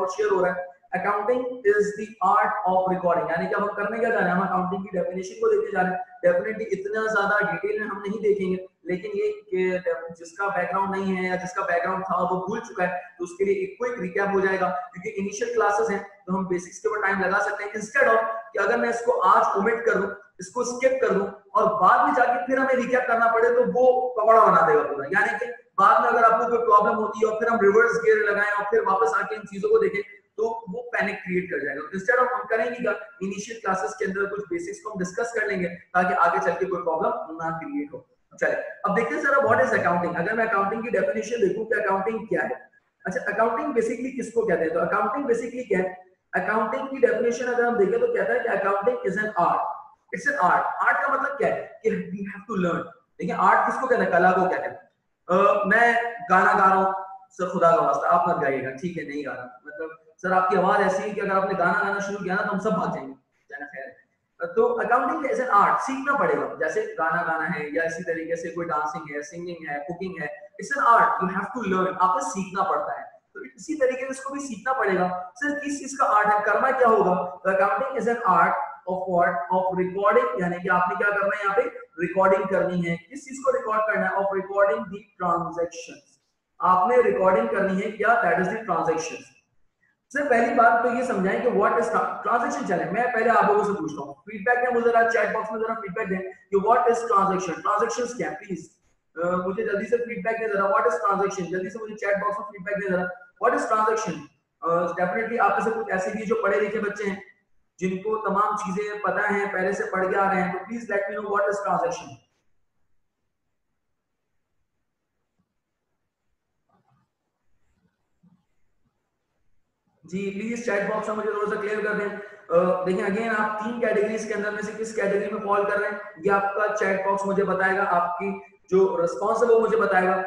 Doubt share हो रहा है। Accounting is the art of recording, यानी कि हम करने क्या जा रहे हैं, हम अकाउंटिंग की डेफिनेशन को देखे जा रहे हैं। डेफिनेटली इतना ज्यादा डिटेल में हम नहीं देखेंगे, लेकिन ये कि जिसका बैकग्राउंड नहीं है या जिसका बैकग्राउंड था वो भूल चुका है, तो उसके लिए एक क्विक रिकैप हो जाएगा, क्योंकि इनिशियल क्लासेस हैं तो हम बेसिक्स के ऊपर टाइम लगा सकते हैं। इंस्टेड ऑफ कि अगर मैं इसको आज ओमिट कर दूं, इसको स्किप कर दूं और बाद में जाके फिर हमें रिकैप करना पड़े, तो वो पकौड़ा बना देगा पूरा। यानी कि बाद में अगर आपको कोई प्रॉब्लम होती है और फिर हम रिवर्स गियर लगाएं और फिर वापस आके इन चीजों को देखें, तो वो पैनिक क्रिएट कर जाएगा। इंस्टेड ऑफ हम करेंगे क्या, इनिशियल क्लासेस के अंदर कुछ बेसिक्स को हम डिस्कस कर लेंगे ताकि आगे चल के कोई प्रॉब्लम ना क्रिएट हो। चलिए अब देखते हैं जरा व्हाट इज अकाउंटिंग। अगर मैं अकाउंटिंग की डेफिनेशन देखूं कि अकाउंटिंग क्या है। अच्छा, अकाउंटिंग बेसिकली किसको कहते हैं, तो अकाउंटिंग बेसिकली क्या है, अकाउंटिंग की डेफिनेशन अगर हम देखें तो कहता है कि accounting is an art. It's an art. Art का मतलब क्या है कि वी हैव टू लर्न। देखिए आर्ट किसको कहते हैं, कला को कहते हैं। मैं गाना गा रहा हूँ, सर खुदा का वास्ता आप मत गाइएगा, ठीक है नहीं गा रहा, मतलब सर आपकी आवाज ऐसी है कि अगर आपने गाना गाना शुरू किया ना तो हम सब भाग जाएंगे, जाना खैर। तो अकाउंटिंग एज एन आर्ट, सीखना पड़ेगा, जैसे गाना गाना है या इसी तरीके से कोई डांसिंग है, सिंगिंग है, कुकिंग है, it's an art, you have to learn, आपको सीखना पड़ता है। तो इसी तरीके से इसको भी सीखना पड़ेगा। सर किस चीज का आर्ट है, करना क्या होगा, तो accounting is an art of what, of recording, यानी कि आपने क्या करना है, यहाँ पे रिकॉर्डिंग करनी है। किस चीज को रिकॉर्ड करना है, ऑफ रिकॉर्डिंग द ट्रांजैक्शंस, आपने रिकॉर्डिंग करनी है क्या, that is the transactions. Sir पहली बात तो ये समझाएं कि व्हाट इज ट्रांजैक्शन। चले मैं पहले आप लोगों से पूछता हूं, फीडबैक में मुझे जरा चैट बॉक्स में जरा फीडबैक दें कि व्हाट इज ट्रांजैक्शन, ट्रांजैक्शंस क्या है, प्लीज मुझे जल्दी से फीडबैक दें जरा, व्हाट इज ट्रांजैक्शन, जल्दी से मुझे चैट बॉक्स में फीडबैक दें जरा, व्हाट इज ट्रांजैक्शन। डेफिनेटली आप में से कुछ ऐसे भी जो पढ़े लिखे बच्चे हैं जिनको तमाम चीजें पता है, पहले से पढ़ के आ रहे हैं, तो please let me know what is transaction. जी प्लीज चैट बॉक्स में मुझे थोड़ा सा क्लियर कर दें। देखिए अगेन आप 3 कैटेगरीज के अंदर में से किस कैटेगरी में फॉल कर रहे हैं, ये आपका चैट बॉक्स मुझे बताएगा, आपकी जो रिस्पॉन्स है वो मुझे बताएगा।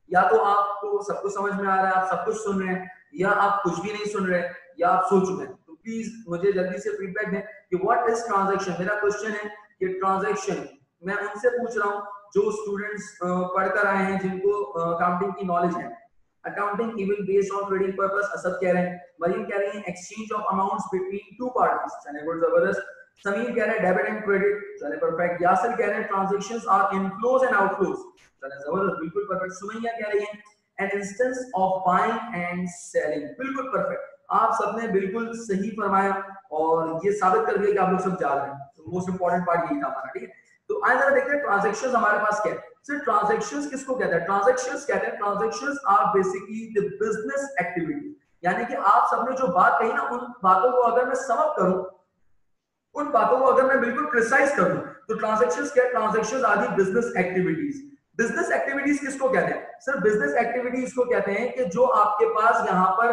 या तो आपको सब कुछ समझ में आ रहा है, आप सब कुछ सुन रहे हैं, या आप कुछ भी नहीं सुन रहे हैं, या आप सो चुके हैं। तो प्लीज मुझे जल्दी से फीडबैक दें कि व्हाट इज ट्रांजैक्शन। मेरा क्वेश्चन है कि ट्रांजैक्शन, मैं उनसे पूछ रहा हूँ जो स्टूडेंट्स पढ़कर आए हैं, जिनको अकाउंटिंग की नॉलेज है। Accounting even based on trading purpose, Asad कह रहे हैं, मरीम कह रही है exchange of amounts between two parties, चले गुड जबरदस्त। समीर कह रहे हैं डेबिट एंड क्रेडिट, चले परफेक्ट। यासिर कह रहे हैं transactions are inflows and outflows, चले जबरदस्त, बिल्कुल परफेक्ट। सुमैया कह रही है an instance of buying and selling, बिल्कुल परफेक्ट। आप सबने बिल्कुल सही फरमाया और ये साबित कर दिया कि आप लोग सब जान रहे हैं। तो मोस्ट इंपॉर्टेंट पार्ट यही था हमारा, ठीक है। तो आज जरा देखते हैं ट्रांजैक्शंस हमारे पास क्या है। सर ट्रांजैक्शंस किसको कहते हैं, ट्रांजैक्शंस कहते हैं, transactions are basically the business activity, यानी कि आप सबने जो बात कही ना, उन बातों को अगर मैं समअप करूं, उन बातों को अगर मैं बिल्कुल प्रिसाइज कर दूं, तो ट्रांजैक्शंस क्या है, transactions are the business activities. Business activities किसको कहते हैं, सर बिजनेस एक्टिविटीज को कहते हैं कि जो आपके पास यहाँ पर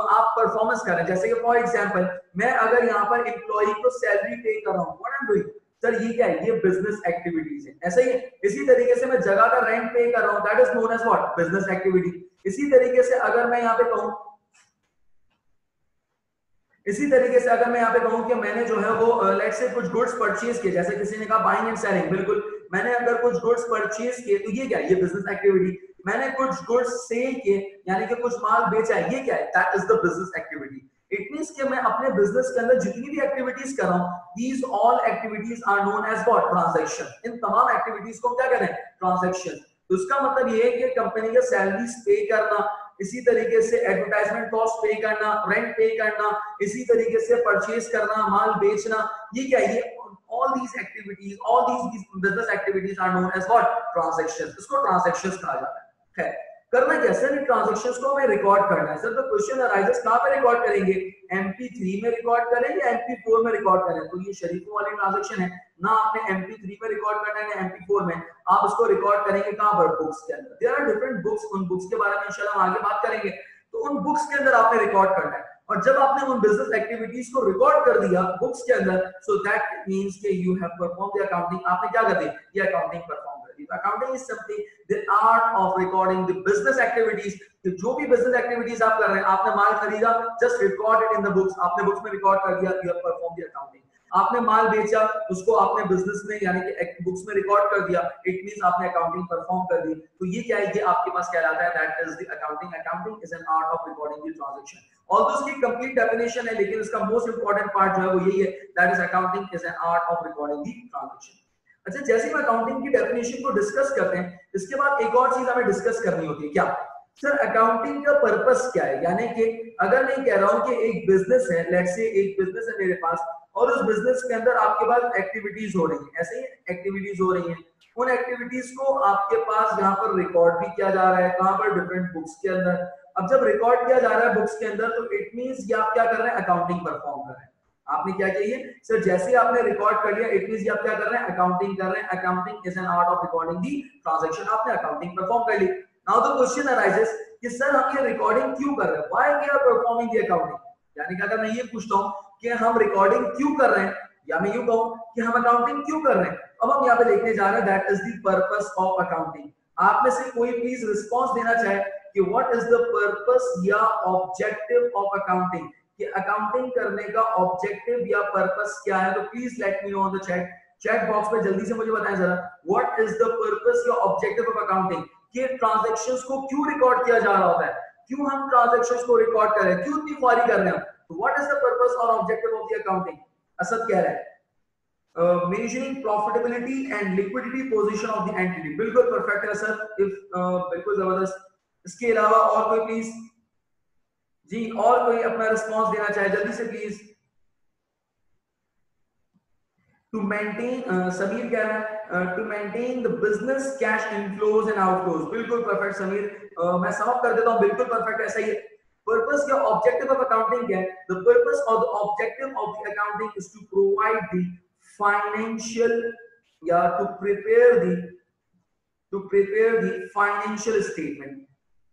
आप परफॉर्मेंस कर रहे हैं। जैसे कि फॉर एग्जांपल मैं अगर यहाँ पर एम्प्लॉई को सैलरी पे कर रहा हूँ, what I am doing, sir ये क्या है, ये बिजनेस एक्टिविटीज है। ऐसे ही इसी तरीके से मैं जगह का रेंट पे कर रहा हूँ, that is known as what, business activity. इसी तरीके से अगर मैं यहाँ पे कहूँ, इसी तरीके से अगर मैं यहाँ पे कहूँ कि मैंने जो है वो लेट्स से कुछ गुड्स परचेज किए, जैसे किसी ने कहा बाइंग एंड सेलिंग, बिल्कुल मैंने अगर कुछ गुड्स परचेज किए तो ये क्या है, ये बिजनेस एक्टिविटी। मैंने कुछ गुड्स सेल किए यानी कि कुछ माल बेचा है, ये क्या है, that is the business activity. It means कि मैं अपने बिजनेस के अंदर जितनी भी एक्टिविटीज कर रहा हूँ, these all activities are known as what, transaction. इन तमाम एक्टिविटीज को क्या कहते हैं, ट्रांजैक्शन। तो इसका मतलब ये है कि कंपनी के सैलरीज पे करना, इसी तरीके से एडवर्टाइजमेंट कॉस्ट पे करना, रेंट पे करना, इसी तरीके से परचेज करना, माल बेचना, ये क्या है, ये all these activities, all these business activities are known as what, transactions। इसको transactions कहा जाता है। खैर करना कैसे, ट्रांजैक्शंस को हमें रिकॉर्ड करना है। सर तो क्वेश्चन अराइजेस कहां पे रिकॉर्ड करेंगे, MP3 में रिकॉर्ड करें या MP4 में रिकॉर्ड करें। तो ये शरीफों वाली ट्रांजैक्शन है ना, आपने MP3 में रिकॉर्ड करना है ना MP4 में, आप उसको रिकॉर्ड करेंगे कहां पर, बुक्स के अंदर। देयर आर डिफरेंट बुक्स, उन बुक्स के बारे में इंशाल्लाह हम आगे बात करेंगे। तो उन बुक्स के अंदर आपने रिकॉर्ड करना है, और जब आपने उन बिजनेस एक्टिविटीज को रिकॉर्ड कर दिया बुक्स के अंदर, सो दैट मींस कि you have perform the accounting, आपने क्या कर दी, ये अकाउंटिंग परफॉर्म कर दी। Accounting is simply the art of recording the business activities. कि जो भी बिजनेस एक्टिविटीज आप कर रहे हैं, आपने माल खरीदा, just record it in the books, आपने बुक्स में रिकॉर्ड कर दिया, you have perform the accounting. आपने माल बेचा, उसको आपने बिजनेस में यानी कि बुक्स में रिकॉर्ड कर दिया, इट मींस आपने अकाउंटिंग परफॉर्म कर दी। तो ये क्या है, ये आपके पास कहलाता है that is the accounting. Accounting is an art of recording the transaction. Although इसकी कंप्लीट डेफिनेशन है, लेकिन इसका मोस्ट इंपॉर्टेंट पार्ट जो है वो यही है, that is accounting is an art of recording the transaction. अच्छा, जैसे हम अकाउंटिंग की डेफिनेशन को डिस्कस करते हैं, इसके बाद एक और चीज हमें डिस्कस करनी होती है, क्या सर अकाउंटिंग का पर्पस क्या है। यानी कि अगर मैं कह रहा हूं कि एक बिजनेस है, लेट्स से एक बिजनेस है मेरे पास, और उस बिजनेस के अंदर आपके पास एक्टिविटीज हो रही है, ऐसे ही एक्टिविटीज हो रही है, उन एक्टिविटीज को आपके पास यहाँ पर रिकॉर्ड भी किया जा रहा है, कहां पर, डिफरेंट बुक्स के अंदर। अब जब रिकॉर्ड किया जा रहा है बुक्स के अंदर, तो इट मींस ये आप क्या कर रहे हैं, अकाउंटिंग परफॉर्म कर रहे हैं। आपने क्या किया सर, जैसे आपने रिकॉर्ड कर लिया, इट मींस आप क्या कर रहे हैं, अकाउंटिंग कर रहे हैं। Accounting is an art of recording the transaction. आपने अकाउंटिंग परफॉर्म कर ली। नाउ द क्वेश्चन अराइजेस कि सर हम ये रिकॉर्डिंग क्यों कर रहे हैं, why we are performing the accounting. यानी कि अगर मैं ये पूछता हूं कि हम रिकॉर्डिंग क्यों कर रहे हैं, या मैं यूं कहूं कि हम अकाउंटिंग क्यों कर रहे हैं, अब हम यहाँ पे देखने जा रहे हैं that is the purpose of accounting. आप में से कोई प्लीज रिस्पांस देना चाहे कि व्हाट इज द पर्पस या ऑब्जेक्टिव ऑफ अकाउंटिंग, कि अकाउंटिंग करने का ऑब्जेक्टिव या पर्पस क्या है। तो please let me know on the chat box में जल्दी से मुझे बताएं जरा, व्हाट इज द पर्पस या ऑब्जेक्टिव ऑफ अकाउंटिंग, कि ट्रांजैक्शंस को क्यों रिकॉर्ड किया जा रहा होता है, क्यों हम ट्रांजैक्शंस को रिकॉर्ड कर रहे हैं, क्यों इतनी क्वारी कर रहे हैं। तो व्हाट इज द पर्पस और objective of the accounting. Asad कह रहा है measuring profitability and liquidity position of the entity. बिल्कुल परफेक्ट है सर, इफ बिल्कुल जबरदस्त। इसके अलावा और कोई प्लीज जी, और कोई अपना रिस्पांस देना चाहे जल्दी से प्लीज। टू मेंटेन, समीर कह रहा है to maintain the business cash inflows and outflows. बिल्कुल परफेक्ट समीर, मैं समअप कर देता हूं, बिल्कुल परफेक्ट ऐसा ही है। पर्पस या ऑब्जेक्टिव ऑफ अकाउंटिंग क्या है, द पर्पस और the objective of the accounting is to provide the financial या to prepare the financial statement,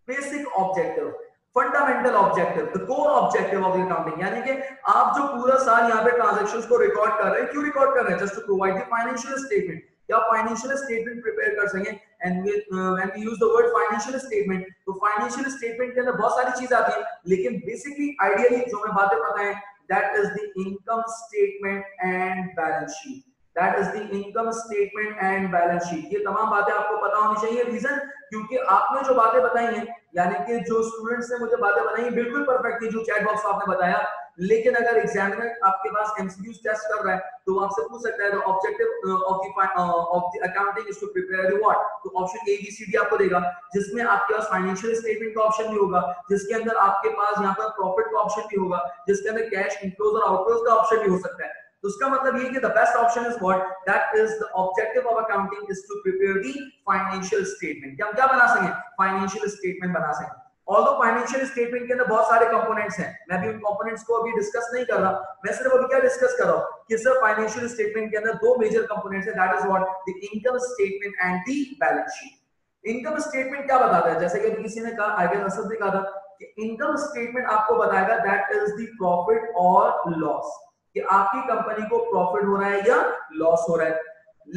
basic objective, fundamental objective, the core objective of the accounting. यानी कि आप जो पूरा साल यहाँ पे ट्रांजैक्शंस को रिकॉर्ड कर रहे हैं, क्यों रिकॉर्ड कर रहे हैं, just to provide the financial statement, या फाइनेंशियल स्टेटमेंट प्रिपेयर कर सकें। And when we use the word financial statement, तो फाइनेंशियल स्टेटमेंट के अंदर बहुत सारी चीजें आती हैं, लेकिन बेसिकली आइडियली जो मैं बातें बताएं, that is the income statement and balance sheet. That is the income statement and balance sheet. ये तमाम बातें आपको पता होनी चाहिए। रीजन, क्योंकि आपने जो बातें बताई हैं, यानी कि जो स्टूडेंट्स ने मुझे बातें बताई बिल्कुल परफेक्ट थी, जो चैट बॉक्स आपने बताया, लेकिन अगर एग्जामिनर आपके पास एमसीक्यूज टेस्ट कर रहा है, तो आपसे पूछ सकता है the objective of the accounting is to prepare what. तो option A B C D आपको देगा, जिसमें आपके पास फाइनेंशियल स्टेटमेंट का ऑप्शन भी होगा, जिसके अंदर आपके पास यहाँ पर प्रॉफिट का ऑप्शन भी होगा, जिसके अंदर कैश इनफ्लोज और आउटफ्लोज का ऑप्शन भी हो सकता है। तो उसका मतलब ये कि the best option is what, that is the objective of accounting is to prepare the financial statement। हम क्या बना सकें, financial statement बना सकें। Although financial statement के अंदर बहुत सारे components हैं, मैं भी उन components को अभी डिस्कस नहीं कर रहा, मैं सिर्फ अभी क्या डिस्कस कर रहा हूँ कि सर financial statement के अंदर दो मेजर components हैं, that is what, the income statement and the balance sheet। Income statement क्या बताता है, जैसे कि किसी ने कहा, आई गेस असद ने कहा था कि इनकम स्टेटमेंट आपको बताएगा दैट इज द प्रॉफिट और लॉस, कि आपकी कंपनी को प्रॉफिट हो रहा है या लॉस हो रहा है।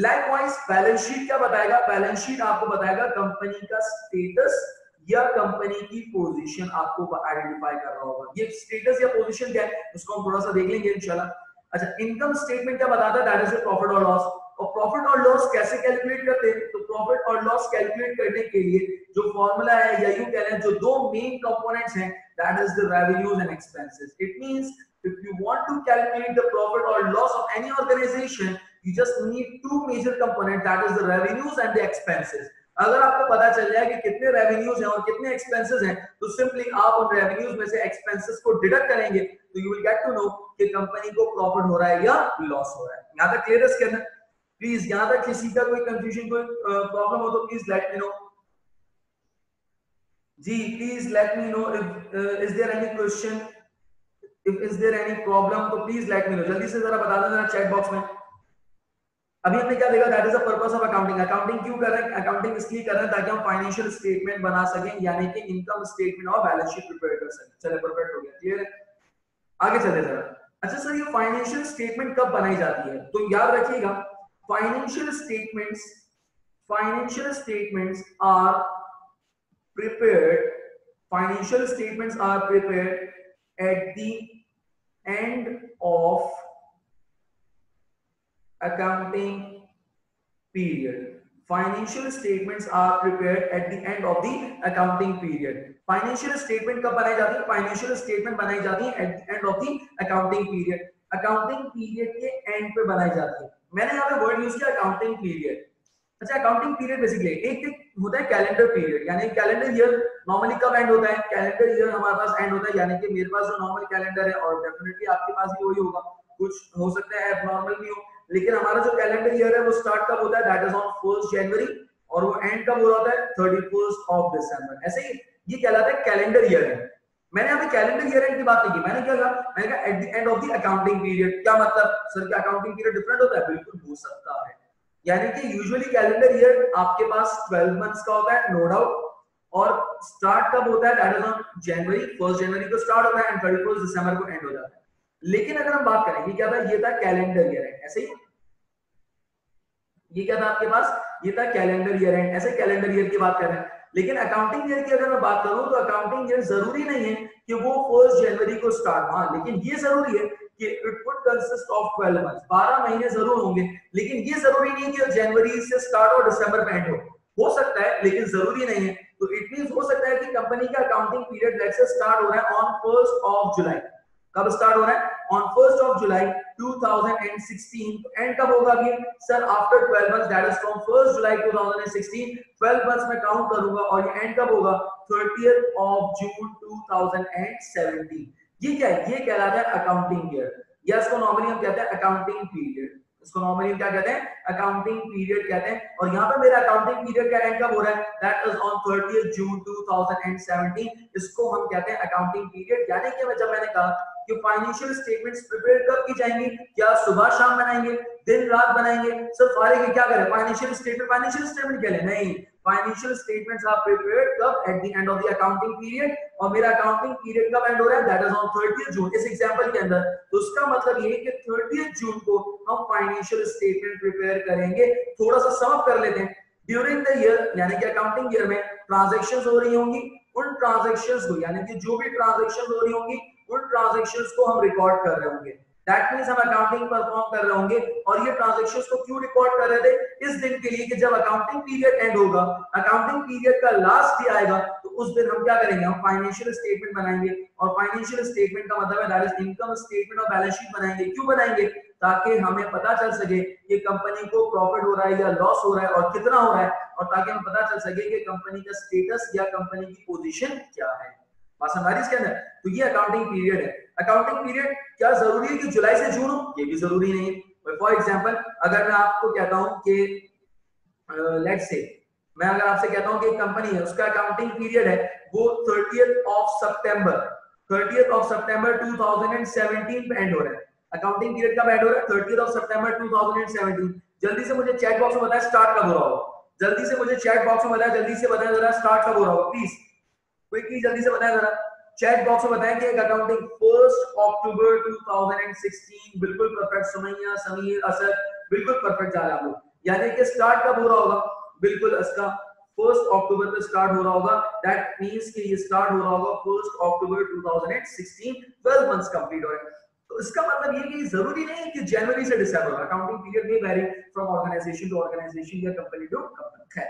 लाइकवाइज बैलेंस शीट क्या बताएगा, बैलेंस शीट आपको बताएगा कंपनी का स्टेटस या कंपनी की पोजीशन आपको आइडेंटिफाई कर रहा होगा। ये स्टेटस या पोजीशन क्या है उसको हम थोड़ा सा देख लेंगे इंशाल्लाह। अच्छा, इनकम स्टेटमेंट क्या बताता है, दैट इज प्रॉफिट और लॉस। और प्रॉफिट और लॉस कैसे कैलकुलेट करते हैं, तो प्रॉफिट और लॉस कैलकुलेट करने के लिए जो फॉर्मूला है, या यूं कह रहे हैं जो दो मेन कंपोनेंट्स हैं, that is the revenues and expenses. It means if you want to calculate the profit or loss of any organization, you just need two major components, that is the revenues and the expenses। अगर आपको पता चल जाए कि कितने revenues हैं और कितने एक्सपेंसेस हैं, तो सिंपली आप उन रेवेन्यूज में से एक्सपेंसेस को डिडक्ट करेंगे, तो you will get to know कि कंपनी को प्रॉफिट हो रहा है या लॉस हो रहा है। यहां तक क्लियर है इसके अंदर? प्लीज यहां तक किसी का कोई कंफ्यूजन, कोई प्रॉब्लम हो तो प्लीज लेट मी नो जी, please let me know if is there any question, if is there any problem, तो प्लीज लेट मी नो, जल्दी से जरा बता देना चैट बॉक्स में। अभी हमने क्या देखा, that is the purpose of accounting. Accounting क्यों कर रहे हैं, अकाउंटिंग इसलिए कर रहे हैं ताकि हम फाइनेंशियल स्टेटमेंट बना सकें, यानी कि इनकम स्टेटमेंट और बैलेंस शीट प्रिपेयर कर सकें। चलिए परफेक्ट हो गया, क्लियर है, आगे चलते जरा। अच्छा सर, ये फाइनेंशियल स्टेटमेंट कब बनाई जाती है, तो याद रखिएगा financial statements are prepared, financial statements are prepared at the end of accounting period. Financial statements are prepared at the end of the accounting period. Financial statement कब बनाई जाती है? Financial statement बनाई जाती है at the end of the accounting period. Accounting period के end पे बनाई जाती है. मैंने यहाँ पे word use किया accounting period. अच्छा, अकाउंटिंग पीरियड बेसिकली एक होता है कैलेंडर पीरियड, यानी कैलेंडर ईयर नॉर्मली कब एंड होता है? कैलेंडर ईयर हमारे पास एंड होता है, यानी कि मेरे पास जो नॉर्मल कैलेंडर है और डेफिनेटली आपके पास भी वही होगा, कुछ हो सकता है एबनॉर्मल भी हो, लेकिन हमारा जो कैलेंडर ईयर है वो स्टार्ट कब होता है? दैट इज ऑन 1 जनवरी और वो एंड कब हो रहा है? 31 ऑफ दिसंबर। ऐसे ही ये कहलाता है कैलेंडर ईयर है। मैंने यहाँ पे कैलेंडर ईयर एंड की बात नहीं की, मैंने क्या कहा? मैंने कहा eight the end of the accounting period. क्या मतलब सर, क्या अकाउंटिंग पीरियड डिफरेंट होता है? बिल्कुल हो सकता है, यानी कि यूजुअली कैलेंडर ईयर आपके पास 12 मंथ्स का होता है, नो डाउट, और स्टार्ट कब होता है? दैट इज ऑन जनवरी, 1 जनवरी को स्टार्ट होता है एंड 31 दिसंबर को एंड हो जाता है। लेकिन अगर हम बात करें, ये क्या था? ये था कैलेंडर ईयर एंड। ऐसे ही ये क्या था आपके पास? ये था कैलेंडर ईयर एंड। ऐसे कैलेंडर ईयर की बात कर रहे हैं। लेकिन अकाउंटिंग ईयर की अगर मैं बात करूं तो अकाउंटिंग ईयर जरूरी नहीं है कि वो 1 जनवरी को स्टार्ट, हाँ, लेकिन ये जरूरी है कि it would consist of 12 months, 12 महीने जरूर होंगे, लेकिन ये जरूरी नहीं कि जनवरी से स्टार्ट और दिसंबर में एंड हो सकता है, लेकिन जरूरी नहीं है। तो इट मींस हो सकता है कि कंपनी का accounting period let's say start हो रहा है ऑन 1 ऑफ जुलाई। कब स्टार्ट हो रहा है? On 1 of July 2016। एंड कब होगा? ये sir after 12 months, that is from 1 July 2016, 12 months में काउंट करूंगा और ये एंड कब होगा? 30th of June 2017। ये क्या है? ये कहलाता है अकाउंटिंग ईयर, या इसको नॉर्मली हम कहते हैं अकाउंटिंग पीरियड। इसको नॉर्मली क्या कहते हैं? अकाउंटिंग पीरियड कहते हैं। और यहाँ पे मेरा अकाउंटिंग पीरियड का एंड कब हो रहा है? दैट इज ऑन 30th जून 2017। इसको हम कहते हैं अकाउंटिंग पीरियड। यानी कि जब मैंने कहा कि फाइनेंशियल स्टेटमेंट्स प्रिपेयर कब की जाएंगी? क्या सुबह शाम बनाएंगे, दिन रात बनाएंगे? सर फारिग क्या करें? फाइनेंशियल स्टेटमेंट के लिए नहीं, फाइनेंशियल स्टेटमेंट्स आर प्रिपेयर्ड कब? Eight the end of the accounting period. और मेरा अकाउंटिंग पीरियड कब एंड हो रहा है? दैट इज ऑन 30th जून इस एग्जांपल के अंदर। तो उसका मतलब ये है कि 30th जून को हम फाइनेंशियल स्टेटमेंट प्रिपेयर करेंगे। थोड़ा सा सम अप कर लेते हैं। ड्यूरिंग द ईयर, यानी कि अकाउंटिंग ईयर में ट्रांजैक्शंस हो रही होंगी, उन ट्रांजैक्शंस को, यानी कि जो भी ट्रांजैक्शंस हो रही होंगी उन ट्रांजैक्शंस को हम रिकॉर्ड कर रहे होंगे। दैट मींस हम अकाउंटिंग परफॉर्म कर रहे होंगे। और ये ट्रांजैक्शंस को क्यों रिकॉर्ड कर रहे थे? इस दिन के लिए कि जब अकाउंटिंग पीरियड एंड होगा, अकाउंटिंग पीरियड का लास्ट डे आएगा, तो उस दिन हम क्या करेंगे? हम फाइनेंशियल स्टेटमेंट बनाएंगे। और फाइनेंशियल स्टेटमेंट का मतलब है दैट इज इनकम स्टेटमेंट और बैलेंस शीट बनाएंगे। क्यों बनाएंगे? ताकि हमें पता चल सके कि कंपनी को प्रॉफिट हो रहा है या लॉस हो रहा है और कितना हो रहा है, और ताकि हमें पता चल सके कि कंपनी का स्टेटस या कंपनी की पोजीशन क्या है। बात समझ इसके अंदर? तो ये अकाउंटिंग पीरियड है। अकाउंटिंग पीरियड क्या जरूरी है कि जुलाई से जून हो? ये भी जरूरी नहीं है। फॉर एग्जांपल, अगर मैं आपको कहता हूं कि लेट्स से मैं अगर आपसे कहता हूं कि एक कंपनी है, उसका अकाउंटिंग पीरियड है वो 30th ऑफ सितंबर 2017 पे एंड हो रहा है। अकाउंटिंग पीरियड कब एंड हो रहा है? 30th ऑफ सितंबर 2017। जल्दी से मुझे चैट बॉक्स में बताएं स्टार्ट कब हो रहा होगा। जल्दी से मुझे चैट बॉक्स में बताएं, जल्दी से बताएं जरा स्टार्ट कब हो रहा होगा, प्लीज क्विकली जल्दी से बताएं जरा चैट बॉक्स में बताएं कि एक अकाउंटिंग 1 अक्टूबर 2016। बिल्कुल परफेक्ट सुमैया, समीर, असद, बिल्कुल परफेक्ट जा रहे हैं आप लोग। यानी कि स्टार्ट कब हो रहा होगा? बिल्कुल इसका 1 अक्टूबर पे स्टार्ट हो रहा होगा। दैट मींस कि ये स्टार्ट हो रहा होगा 1 अक्टूबर 2016। 12 मंथ्स कंप्लीट हो रहे हैं। तो इसका मतलब ये कि जरूरी नहीं है कि जनवरी से दिसंबर। अकाउंटिंग पीरियड में vary from organisation to organisation या कंपनी टू कंपनी है।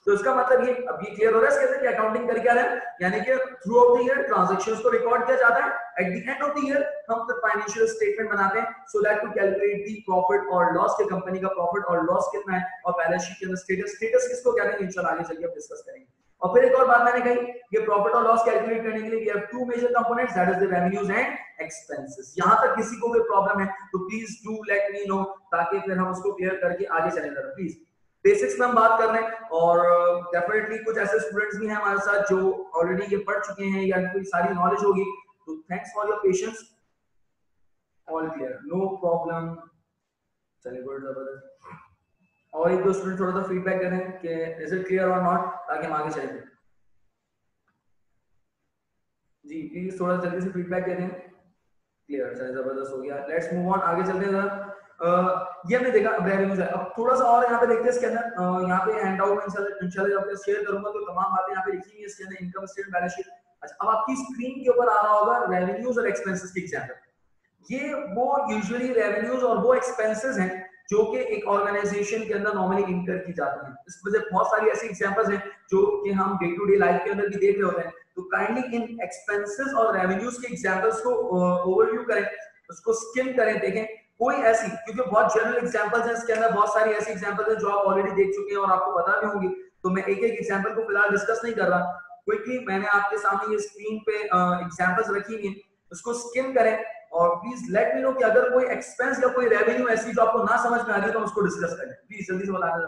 तो इसका मतलब ये अब ये क्लियर हो रहा है इसके अंदर कि अकाउंटिंग कर क्या रहा है, यानी कि throughout the year transactions को रिकॉर्ड किया जाता है। At the end of the year हम फिर फाइनेंशियल स्टेटमेंट बनाते हैं so that to calculate the profit और लॉस के कंपनी का प्रॉफिट और लॉस कितना है और बैलेंस शीट के अंदर स्टेटस किसको कहते हैं इंशाल्लाह आगे चल के हम डिस्कस करेंगे। और फिर एक और बात मैंने कही, ये प्रॉफिट और लॉस कैलकुलेट करने के लिए we have two major components that is the revenues and expenses. यहां तक किसी को कोई प्रॉब्लम है तो please do let me know ताकि फिर हम उसको क्लियर करके आगे चलेंगे। प्लीज बेसिक्स में हम बात कर रहे हैं और डेफिनेटली कुछ ऐसे स्टूडेंट्स भी हैं हमारे साथ जो ऑलरेडी ये पढ़ चुके हैं या कोई सारी नॉलेज होगी, तो thanks for your patience. All clear, no problem. चलिए गुड, जबरदस्त। और एक दो स्टूडेंट थोड़ा सा फीडबैक करें कि इज इट क्लियर और नॉट, ताकि हम आगे चलेंगे। जी प्लीज थोड़ा जल्दी से फीडबैक दे दें। क्लियर, चलिए जबरदस्त हो गया। लेट्स मूव ऑन, आगे चलते हैं जरा। ये हमने देखा रेवेन्यूज है। अब थोड़ा सा और यहाँ पे देखते हैं इसके अंदर, यहाँ पे हैंड आउट इंशाल्लाह जब मैं शेयर करूंगा तो तमाम बातें यहाँ पे लिखी हुई है इसके अंदर, इनकम स्टेटमेंट, बैलेंस शीट। अच्छा, अब आपकी स्क्रीन के ऊपर आ रहा होगा रेवेन्यूज और एक्सपेंसेस की एग्जांपल। ये वो यूजुअली रेवेन्यूज और वो एक्सपेंसेस हैं जो कि एक ऑर्गेनाइजेशन के अंदर नॉर्मली इंकर की जाती हैं। इस वजह से बहुत सारी ऐसी एग्जांपल्स हैं जो कि हम डे टू डे लाइफ के अंदर भी देख रहे होते हैं। तो काइंडली इन एक्सपेंसेस और रेवेन्यूज के एग्जांपल्स को ओवरव्यू करें, उसको स्किम करें, देखें कोई ऐसी, क्योंकि बहुत जनरल एग्जांपल्स हैं, इसके अंदर बहुत सारी ऐसी एग्जांपल्स हैं जो आप ऑलरेडी देख चुके हैं और आपको पता भी होंगी, तो मैं एक एक एग्जांपल को फिलहाल डिस्कस नहीं कर रहा। क्विकली मैंने आपके सामने ये स्क्रीन पे एग्जांपल्स रखी हैं, उसको स्किम करें और प्लीज लेट मी नो कि अगर कोई एक्सपेंस या कोई रेवेन्यू ऐसी जो आपको ना समझ में आ रही है तो उसको डिस्कस करें। प्लीज जल्दी से बता दें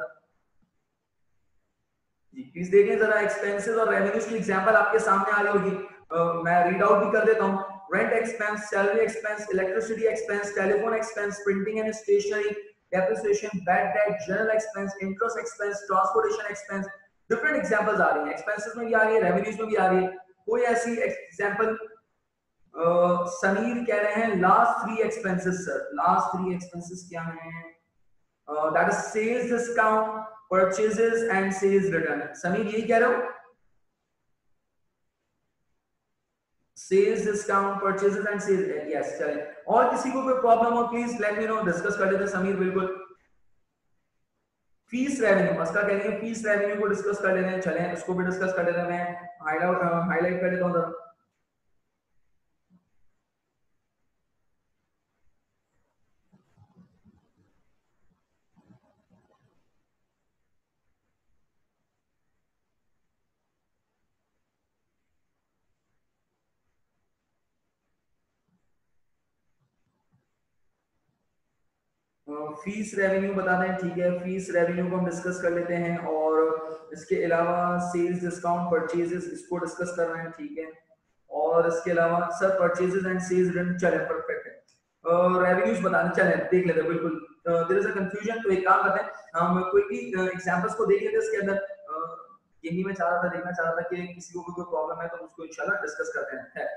जी। प्लीज देखें जरा, एक्सपेंसेस और रेवेन्यूज की एग्जांपल आपके सामने आ रही होगी। मैं रीड आउट भी कर देता हूं। Rent expense, salary expense, electricity expense, telephone expense, printing and stationery, depreciation, bad debt, general expense, interest expense, transportation expense. Different examples आ रही हैं, एक्सपेंसेस में भी आ रही है, रेवेन्यूज में भी आ रही है। कोई ऐसी एग्जांपल? समीर कह रहे हैं last 3 expenses sir. Last 3 expenses क्या हैं? That is sales discount, purchases and sales return. Sameer यही कह रहे हो? Sales discount, purchases and sales, yes. चलिए, और किसी को कोई प्रॉब्लम हो please let me know, discuss कर लेते हैं। समीर बिल्कुल। फीस रेवेन्यू, मस्का कह रही है फीस रेवेन्यू को डिस्कस कर लेते हैं। चलें उसको भी डिस्कस कर लेते हैं। मैं हाईलाइट कर देता हूं जरा। फीस रेवेन्यू बता दें, ठीक है। फीस रेवेन्यू को हम डिस्कस कर लेते हैं और इसके अलावा सेल्स डिस्काउंट, परचेजेस, इसको डिस्कस कर रहे हैं, ठीक है। और इसके अलावा sir purchases and sales return, चले परफेक्ट है। रेवेन्यूज बता दें, चले देख लेते हैं। बिल्कुल देयर इज अ कंफ्यूजन, तो एक काम करते हैं हम क्विकली एग्जांपल्स को देख लेते हैं। इसके अंदर यही मैं चाह रहा था, देखना चाह रहा था कि किसी को कोई प्रॉब्लम है तो उसको इंशाल्लाह डिस्कस करते हैं।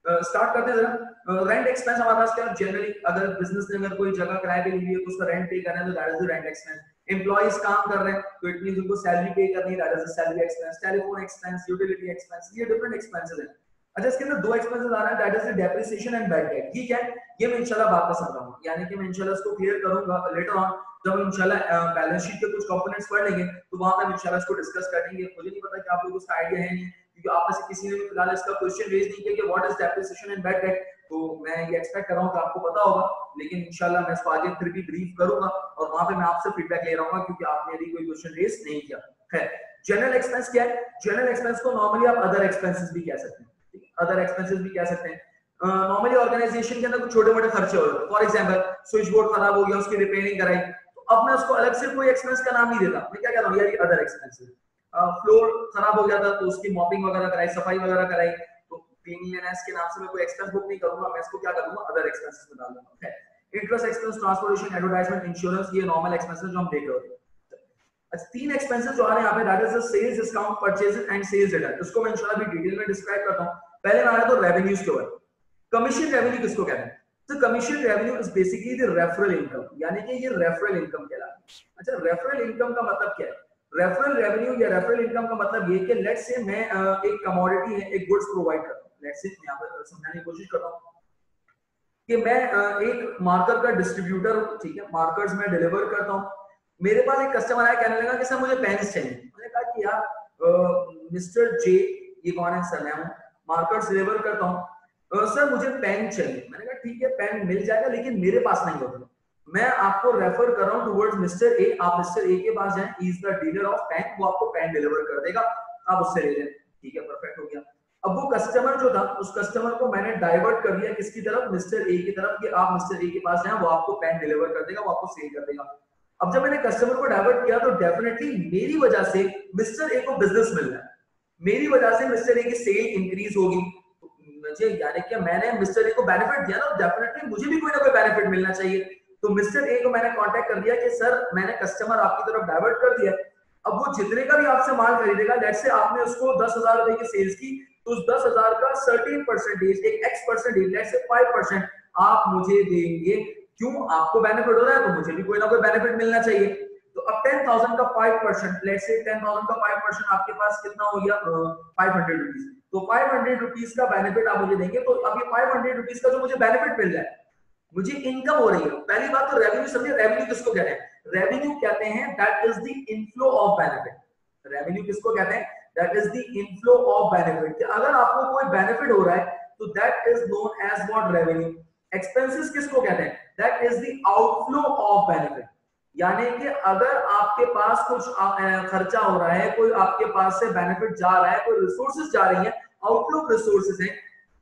स्टार्ट करते हैं जरा। रेंट एक्सपेंस हमारे पास क्या, जनरली अगर बिजनेस ने अगर कोई जगह किराए पे ली है तो उसका रेंट पे करना है, तो that is the rent expense. Employees काम कर रहे हैं तो इट मींस उनको सैलरी पे करनी है, that is the salary expense. Telephone expense, utility expense, ये डिफरेंट एक्सपेंसेस हैं। अच्छा, इसके अंदर 2 एक्सपेंसेस आ रहा है, that is the depreciation and bad debt. ठीक है, ये मैं इंशाल्लाह बात कर सकता हूं, यानी कि मैं इंशाल्लाह इसको क्लियर करूंगा लेटर ऑन, जब हम इंशाल्लाह बैलेंस शीट के कुछ कंपोनेंट्स पढ़ लेंगे तो वहां पे हम इंशाल्लाह इसको डिस्कस करेंगे। मुझे नहीं पता कि आप लोगों को इसका आईडिया है नहीं, क्योंकि आप में से किसी ने भी फिलहाल इसका क्वेश्चन रेज नहीं किया कि what is depreciation and bad debt, तो मैं ये एक्सपेक्ट कर रहा हूं कि आपको पता होगा, लेकिन इंशाल्लाह मैं इसको आगे फिर भी ब्रीफ करूंगा और वहां पे मैं आपसे फीडबैक ले रहा हूं, क्योंकि आपने अभी कोई क्वेश्चन रेज नहीं किया। खैर, जनरल एक्सपेंस क्या है? जनरल एक्सपेंस को नॉर्मली आप अदर एक्सपेंसेस भी कह सकते हैं, अदर एक्सपेंसेस भी कह सकते हैं। नॉर्मली ऑर्गेनाइजेशन के अंदर कुछ छोटे-मोटे खर्चे होते हैं। फॉर एग्जांपल स्विच बोर्ड खराब हो गया, उसकी रिपेयरिंग कराई, तो अब मैं उसको अलग से कोई एक्सपेंस का नाम नहीं देता, मैं क्या कह रहा हूं, यार ये अदर एक्सपेंसेस। फ्लोर खराब हो गया था तो उसकी मॉपिंग वगैरह कराई, सफाई वगैरह कराई, तो क्लीनलीनेस के नाम से मैं कोई एक्सपेंस बुक नहीं करूंगा, मैं इसको क्या करूंगा, अदर एक्सपेंसेस में डाल दूंगा। Interest expense, transportation, advertisement, insurance, ये नॉर्मल एक्सपेंसेस जो हम देख रहे होते हैं। अच्छा, 3 एक्सपेंसेस जो आ रहे हैं यहाँ पे, that is the sales discount, purchases and sales return. इसको मैं इंशाल्लाह भी डिटेल में डिस्क्राइब करता हूं। पहले मैं आ रहा तो रेवेन्यूज के ऊपर। कमीशन रेवेन्यू किसको कहते हैं? तो commission revenue is basically the referral income, यानी कि ये रेफरल इनकम कहलाता है। अच्छा, रेफरल इनकम का मतलब क्या है? रेफरल रेवेन्यू या रेफरल इनकम का मतलब ये कि लेट्स से मैं एक कमोडिटी है, एक गुड्स प्रोवाइड करता हूं। लेट्स से मैं यहां पर समझाने की कोशिश करता हूं कि मैं एक मार्कर का डिस्ट्रीब्यूटर हूं, ठीक है, मार्कर्स में डिलीवर करता हूं। मेरे पास एक कस्टमर आया, कहने लगा कि सर मुझे पेन्स चाहिए। मैंने कहा कि यार मिस्टर जे, ये कौन है सर, मैं हूं, मार्कर्स डिलीवर करता हूं, सर मुझे पेन चाहिए। मैंने कहा ठीक है, पेन मिल जाएगा, लेकिन मेरे पास नहीं होता। मैं आपको रेफर कर रहा हूं टुवर्ड्स मिस्टर ए, आप मिस्टर ए के पास जाएं, he is the dealer of pen, वो आपको पेन डिलीवर कर देगा, आप उससे ले लें। ठीक है, परफेक्ट हो गया। अब वो कस्टमर जो था, उस कस्टमर को मैंने डाइवर्ट कर दिया किसकी तरफ, मिस्टर ए की तरफ, कि आप मिस्टर ए के पास जाएं, वो आपको पेन डिलीवर कर देगा, वो आपको सेल कर देगा। अब जब मैंने कस्टमर को डाइवर्ट किया तो डेफिनेटली मेरी वजह से मिस्टर ए को बिजनेस मिल रहा है, मेरी वजह से मिस्टर ए की सेल इंक्रीज होगी, मुझे यानी कि मैंने मिस्टर ए को बेनिफिट दिया ना, डेफिनेटली मुझे भी कोई ना कोई बेनिफिट मिलना चाहिए। तो मिस्टर ए को मैंने कांटेक्ट कर दिया कि सर मैंने कस्टमर आपकी तरफ डाइवर्ट कर दिया, अब वो जितने का भी आपसे माल खरीदेगा, लेट्स से आपने उसको 10,000 रुपए की सेल्स की, तो उस 10,000 का सर्टेन परसेंटेज, एक एक्स परसेंटेज, लेट्स से 5% आप मुझे देंगे। क्यों? आपको बेनिफिट हो रहा है तो मुझे भी कोई ना कोई बेनिफिट मिलना चाहिए। तो अब 10,000 का 5%, लेट्स से 10,000 का 5% आपके पास कितना हो गया, 500 रुपीज। तो 500 रुपीज का बेनिफिट आप मुझे देंगे, तो अब ये 500 रुपीज का जो मुझे बेनिफिट मिल रहा है, मुझे इनकम हो रही है। पहली बात तो रेवेन्यू समझिए, रेवेन्यू किसको कहते हैं? रेवेन्यू कहते हैं that is the inflow of benefit. Revenue किसको कहते हैं? That is the inflow of benefit. अगर आपको कोई बेनिफिट हो रहा है तो that is known as what? Revenue. Expenses किसको कहते हैं? That is the outflow of benefit. यानी कि अगर आपके पास कुछ खर्चा हो रहा है, कोई आपके पास से बेनिफिट जा रहा है, कोई रिसोर्सेज जा रही है, आउटफ्लो रिसोर्सेज है,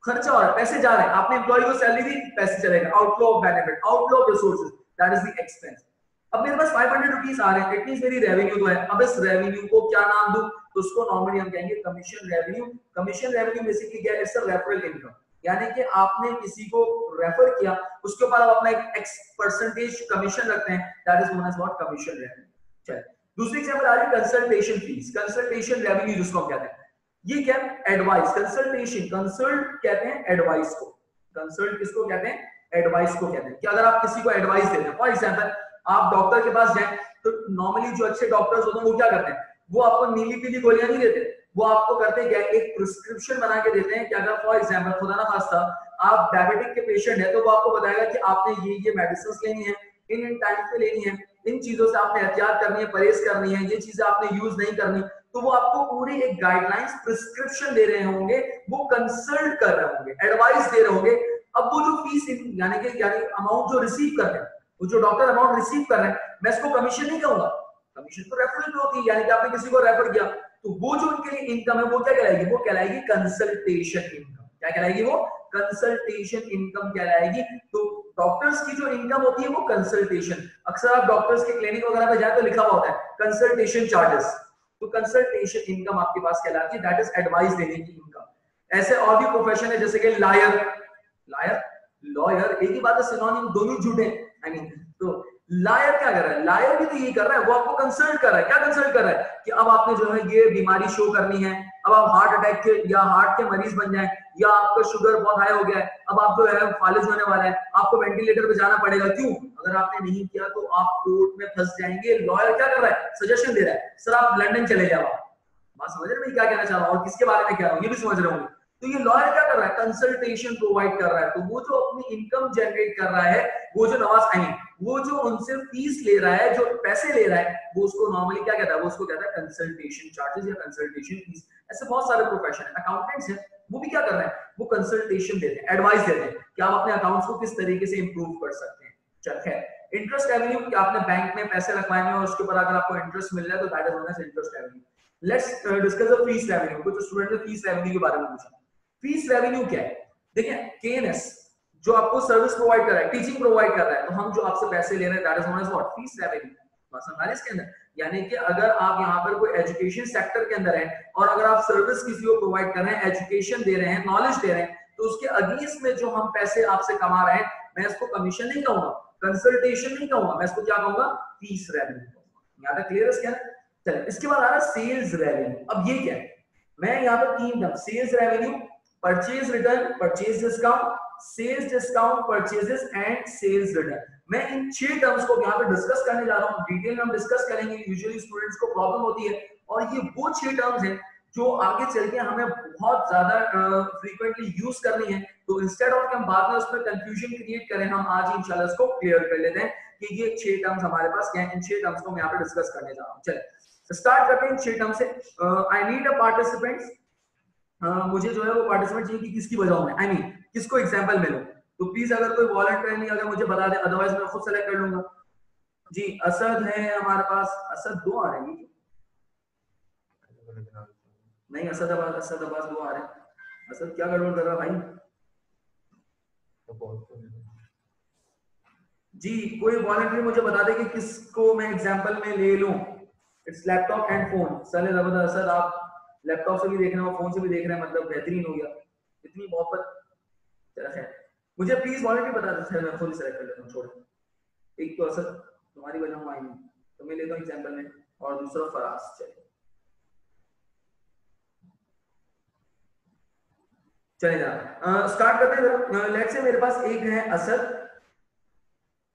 खर्चा हो रहा है, पैसे जा रहे हैं, आपने एम्प्लॉय को सैलरी दी, पैसे चलेगा, outflow of benefit, outflow of resources, that is the expense. अब मेरे पास 500 रुपीस आ रहे हैं, इट मींस मेरी रेवेन्यू तो है। अब इस रेवेन्यू को क्या नाम दूं? तो उसको नॉर्मली हम कहेंगे commission revenue. Commission revenue basically क्या है? इट्स अ रेफरल इनकम, यानी कि आपने किसी को रेफर किया, उसके ऊपर आप अपना एक एक्स परसेंटेज कमीशन रखते हैं, that is known as what? Commission revenue. चलिए दूसरी एग्जांपल आ रही है कंसल्टेशन फीस, कंसल्टेशन रेवेन्यू जिसको हम कहते हैं। ये क्या? एडवाइस, कंसल्टेशन, कंसल्ट कहते हैं एडवाइस को। कंसल्ट किसको कहते हैं? एडवाइस को कहते हैं कि अगर आप किसी को एडवाइस देते हैं, फॉर एग्जांपल आप डॉक्टर के पास जाएं तो नॉर्मली जो अच्छे डॉक्टर्स होते हैं वो क्या करते हैं? वो आपको नीली पीली गोलियां नहीं देते, वो आपको करते क्या? एक प्रिस्क्रिप्शन बना के देते हैं कि अगर फॉर एग्जांपल खुदा ना खास्ता आप डायबिटिक के पेशेंट है तो वो आपको बताएगा कि आपने ये मेडिसिन लेनी है, इन टाइम पे लेनी है, इन चीजों से आपने एहतियात करनी है, परहेज करनी है, ये चीजें आपने यूज नहीं करनी। तो वो आपको पूरी एक गाइडलाइंस प्रिस्क्रिप्शन दे रहे होंगे, वो कंसल्ट कर रहे होंगे, एडवाइस दे रहे होंगे। अब वो जो फीस यानी अमाउंट जो रिसीव कर रहे हैं, वो जो डॉक्टर अमाउंट रिसीव कर रहे हैं, मैं इसको कमीशन नहीं कहूंगा, कमीशन तो रेफरल पे होती है, यानी कि आपने किसी को रेफर किया तो वो जो उनके लिए इनकम है वो क्या कहलाएगी? वो कहलाएगी कंसल्टेशन इनकम। क्या कहलाएगी? वो कंसल्टेशन इनकम कहलाएगी। तो डॉक्टर्स की जो इनकम होती है वो कंसल्टेशन, अक्सर आप डॉक्टर्स के क्लिनिक वगैरह में जाए तो लिखा हुआ होता है कंसल्टेशन चार्जेस, तो कंसल्टेशन इनकम आपके पास कहलाती है, दैट इज एडवाइस देने की इनकम। ऐसे और भी प्रोफेशन है जैसे कि लायर, लायर, लॉयर, एक ही बात है, सिनोनिम, दोनों झूठे आई मीन। तो लायर क्या कर रहा है? लायर भी तो यही कर रहा है, वो आपको कंसल्ट कर रहा है। क्या कंसल्ट कर रहा है? कि अब आपने जो है ये बीमारी शो करनी है, अब आप हार्ट अटैक के या हार्ट के मरीज बन जाए, या आपका शुगर बहुत हाई हो गया है, अब आप जो है फालिज होने वाला है, आपको वेंटिलेटर पे जाना पड़ेगा। क्यों? अगर आपने नहीं किया तो आप कोर्ट में फंस जाएंगे। लॉयर क्या कर रहा है? सजेशन दे रहा है, सर आप लंदन चले जाओ। बात समझ रहे हैं क्या कहना चाह रहा हूं और किसके बारे में कह रहा हूं, ये भी समझ रहे होंगे। तो ये लॉयर क्या कर रहा है? कंसल्टेशन प्रोवाइड कर रहा है। तो वो जो अपनी इनकम जनरेट कर रहा है, वो जो नवाज आई, वो जो उनसे फीस ले रहा है, जो पैसे ले रहा है, वो उसको नॉर्मली क्या कहता है? वो उसको कहता है कंसल्टेशन चार्जेस या कंसल्टेशन फीस। ऐसे बहुत सारे प्रोफेशन है। अकाउंटेंट्स हैं, वो भी क्या कर रहे हैं? वो कंसल्टेशन देते हैं, एडवाइस देते हैं कि आप अपने अकाउंट्स को किस तरीके से इंप्रूव कर सकते हैं। चल खैर, इंटरेस्ट रेवेन्यू कि आपने बैंक में पैसे रखवाए हैं और उसके ऊपर अगर आपको इंटरेस्ट मिल रहा है तो that is known as interest revenue. Let's discuss the fees revenue. कुछ स्टूडेंट ने फीस रेवेन्यू के बारे में पूछा। फीस रेवेन्यू क्या है? देखिए, केएनएस जो आपको सर्विस प्रोवाइड कर रहा है, टीचिंग प्रोवाइड कर रहा है, तो हम जो आपसे पैसे ले रहे हैं that is known as what? Fees revenue. बस हमारे इसके अंदर, यानी कि अगर आप यहाँ पर कोई एजुकेशन सेक्टर के अंदर है और अगर आप सर्विस किसी को प्रोवाइड कर रहे हैं, एजुकेशन दे रहे हैं, नॉलेज दे रहे हैं, तो उसके अगेंस्ट में जो हम पैसे आपसे कमा रहे हैं, मैं इसको कमीशन नहीं कहूंगा, कंसल्टेशन नहीं कहूंगा, मैं इसको क्या कहूंगा? फीस रेवेन्यू कहूंगा। यहाँ तक क्लियर है इसके? चलिए, इसके बाद आ रहा है सेल्स रेवेन्यू। अब ये क्या है? मैं यहाँ पर 3 term, sales revenue, purchase return, purchase discount, sales discount, purchases and sales return, मैं इन 6 टर्म्स को यहाँ पे डिस्कस करने जा रहा हूँ। डिटेल में हम डिस्कस करेंगे, यूजुअली स्टूडेंट्स को प्रॉब्लम होती है, और ये वो 6 टर्म्स हैं जो आगे चल के हमें बहुत ज्यादा फ्रीक्वेंटली यूज करनी है। तो इंस्टेड ऑफ कि हम बाद में उसमें कंफ्यूजन क्रिएट करें, हम आज इंशाल्लाह इसको क्लियर कर लेते हैं कि ये 6 टर्म्स हमारे पास क्या है। इन 6 टर्म्स को मैं यहाँ पे डिस्कस करने जा रहा हूँ। चलिए स्टार्ट करते हैं इन 6 टर्म्स से। आई नीड अ पार्टिसिपेंट्स, मुझे जो है वो पार्टिसिपेंट चाहिए कि किसकी बजाऊं मैं, आई मीन किसको एग्जांपल में लूं। तो प्लीज अगर कोई वॉलंटियर नहीं अगर मुझे बता दे, अदरवाइज मैं खुद सेलेक्ट कर लूंगा। जी असद है हमारे पास, असद 2 आ रहे हैं। नहीं असद अब्बास 2 आ रहे हैं। असद क्या गड़बड़ कर रहा भाई? जी कोई वॉलंटियर मुझे बता दे कि किसको मैं एग्जांपल में ले लूं। It's laptop and phone. चले जबरदस्त असद, आप लैपटॉप से भी देख रहे हो, फोन से भी देख रहे हैं, मतलब बेहतरीन हो गया, इतनी मोहब्बत। चला खैर, मुझे प्लीज वॉलंटियर बता दो, मैं खुद ही सेलेक्ट कर लेता हूं। छोड़, एक तो असद तुम्हारी वजह में आई, तो मैं लेता हूं एग्जांपल में, और दूसरा फराज। चले जा स्टार्ट करते हैं। लेट्स से मेरे पास एक है असद,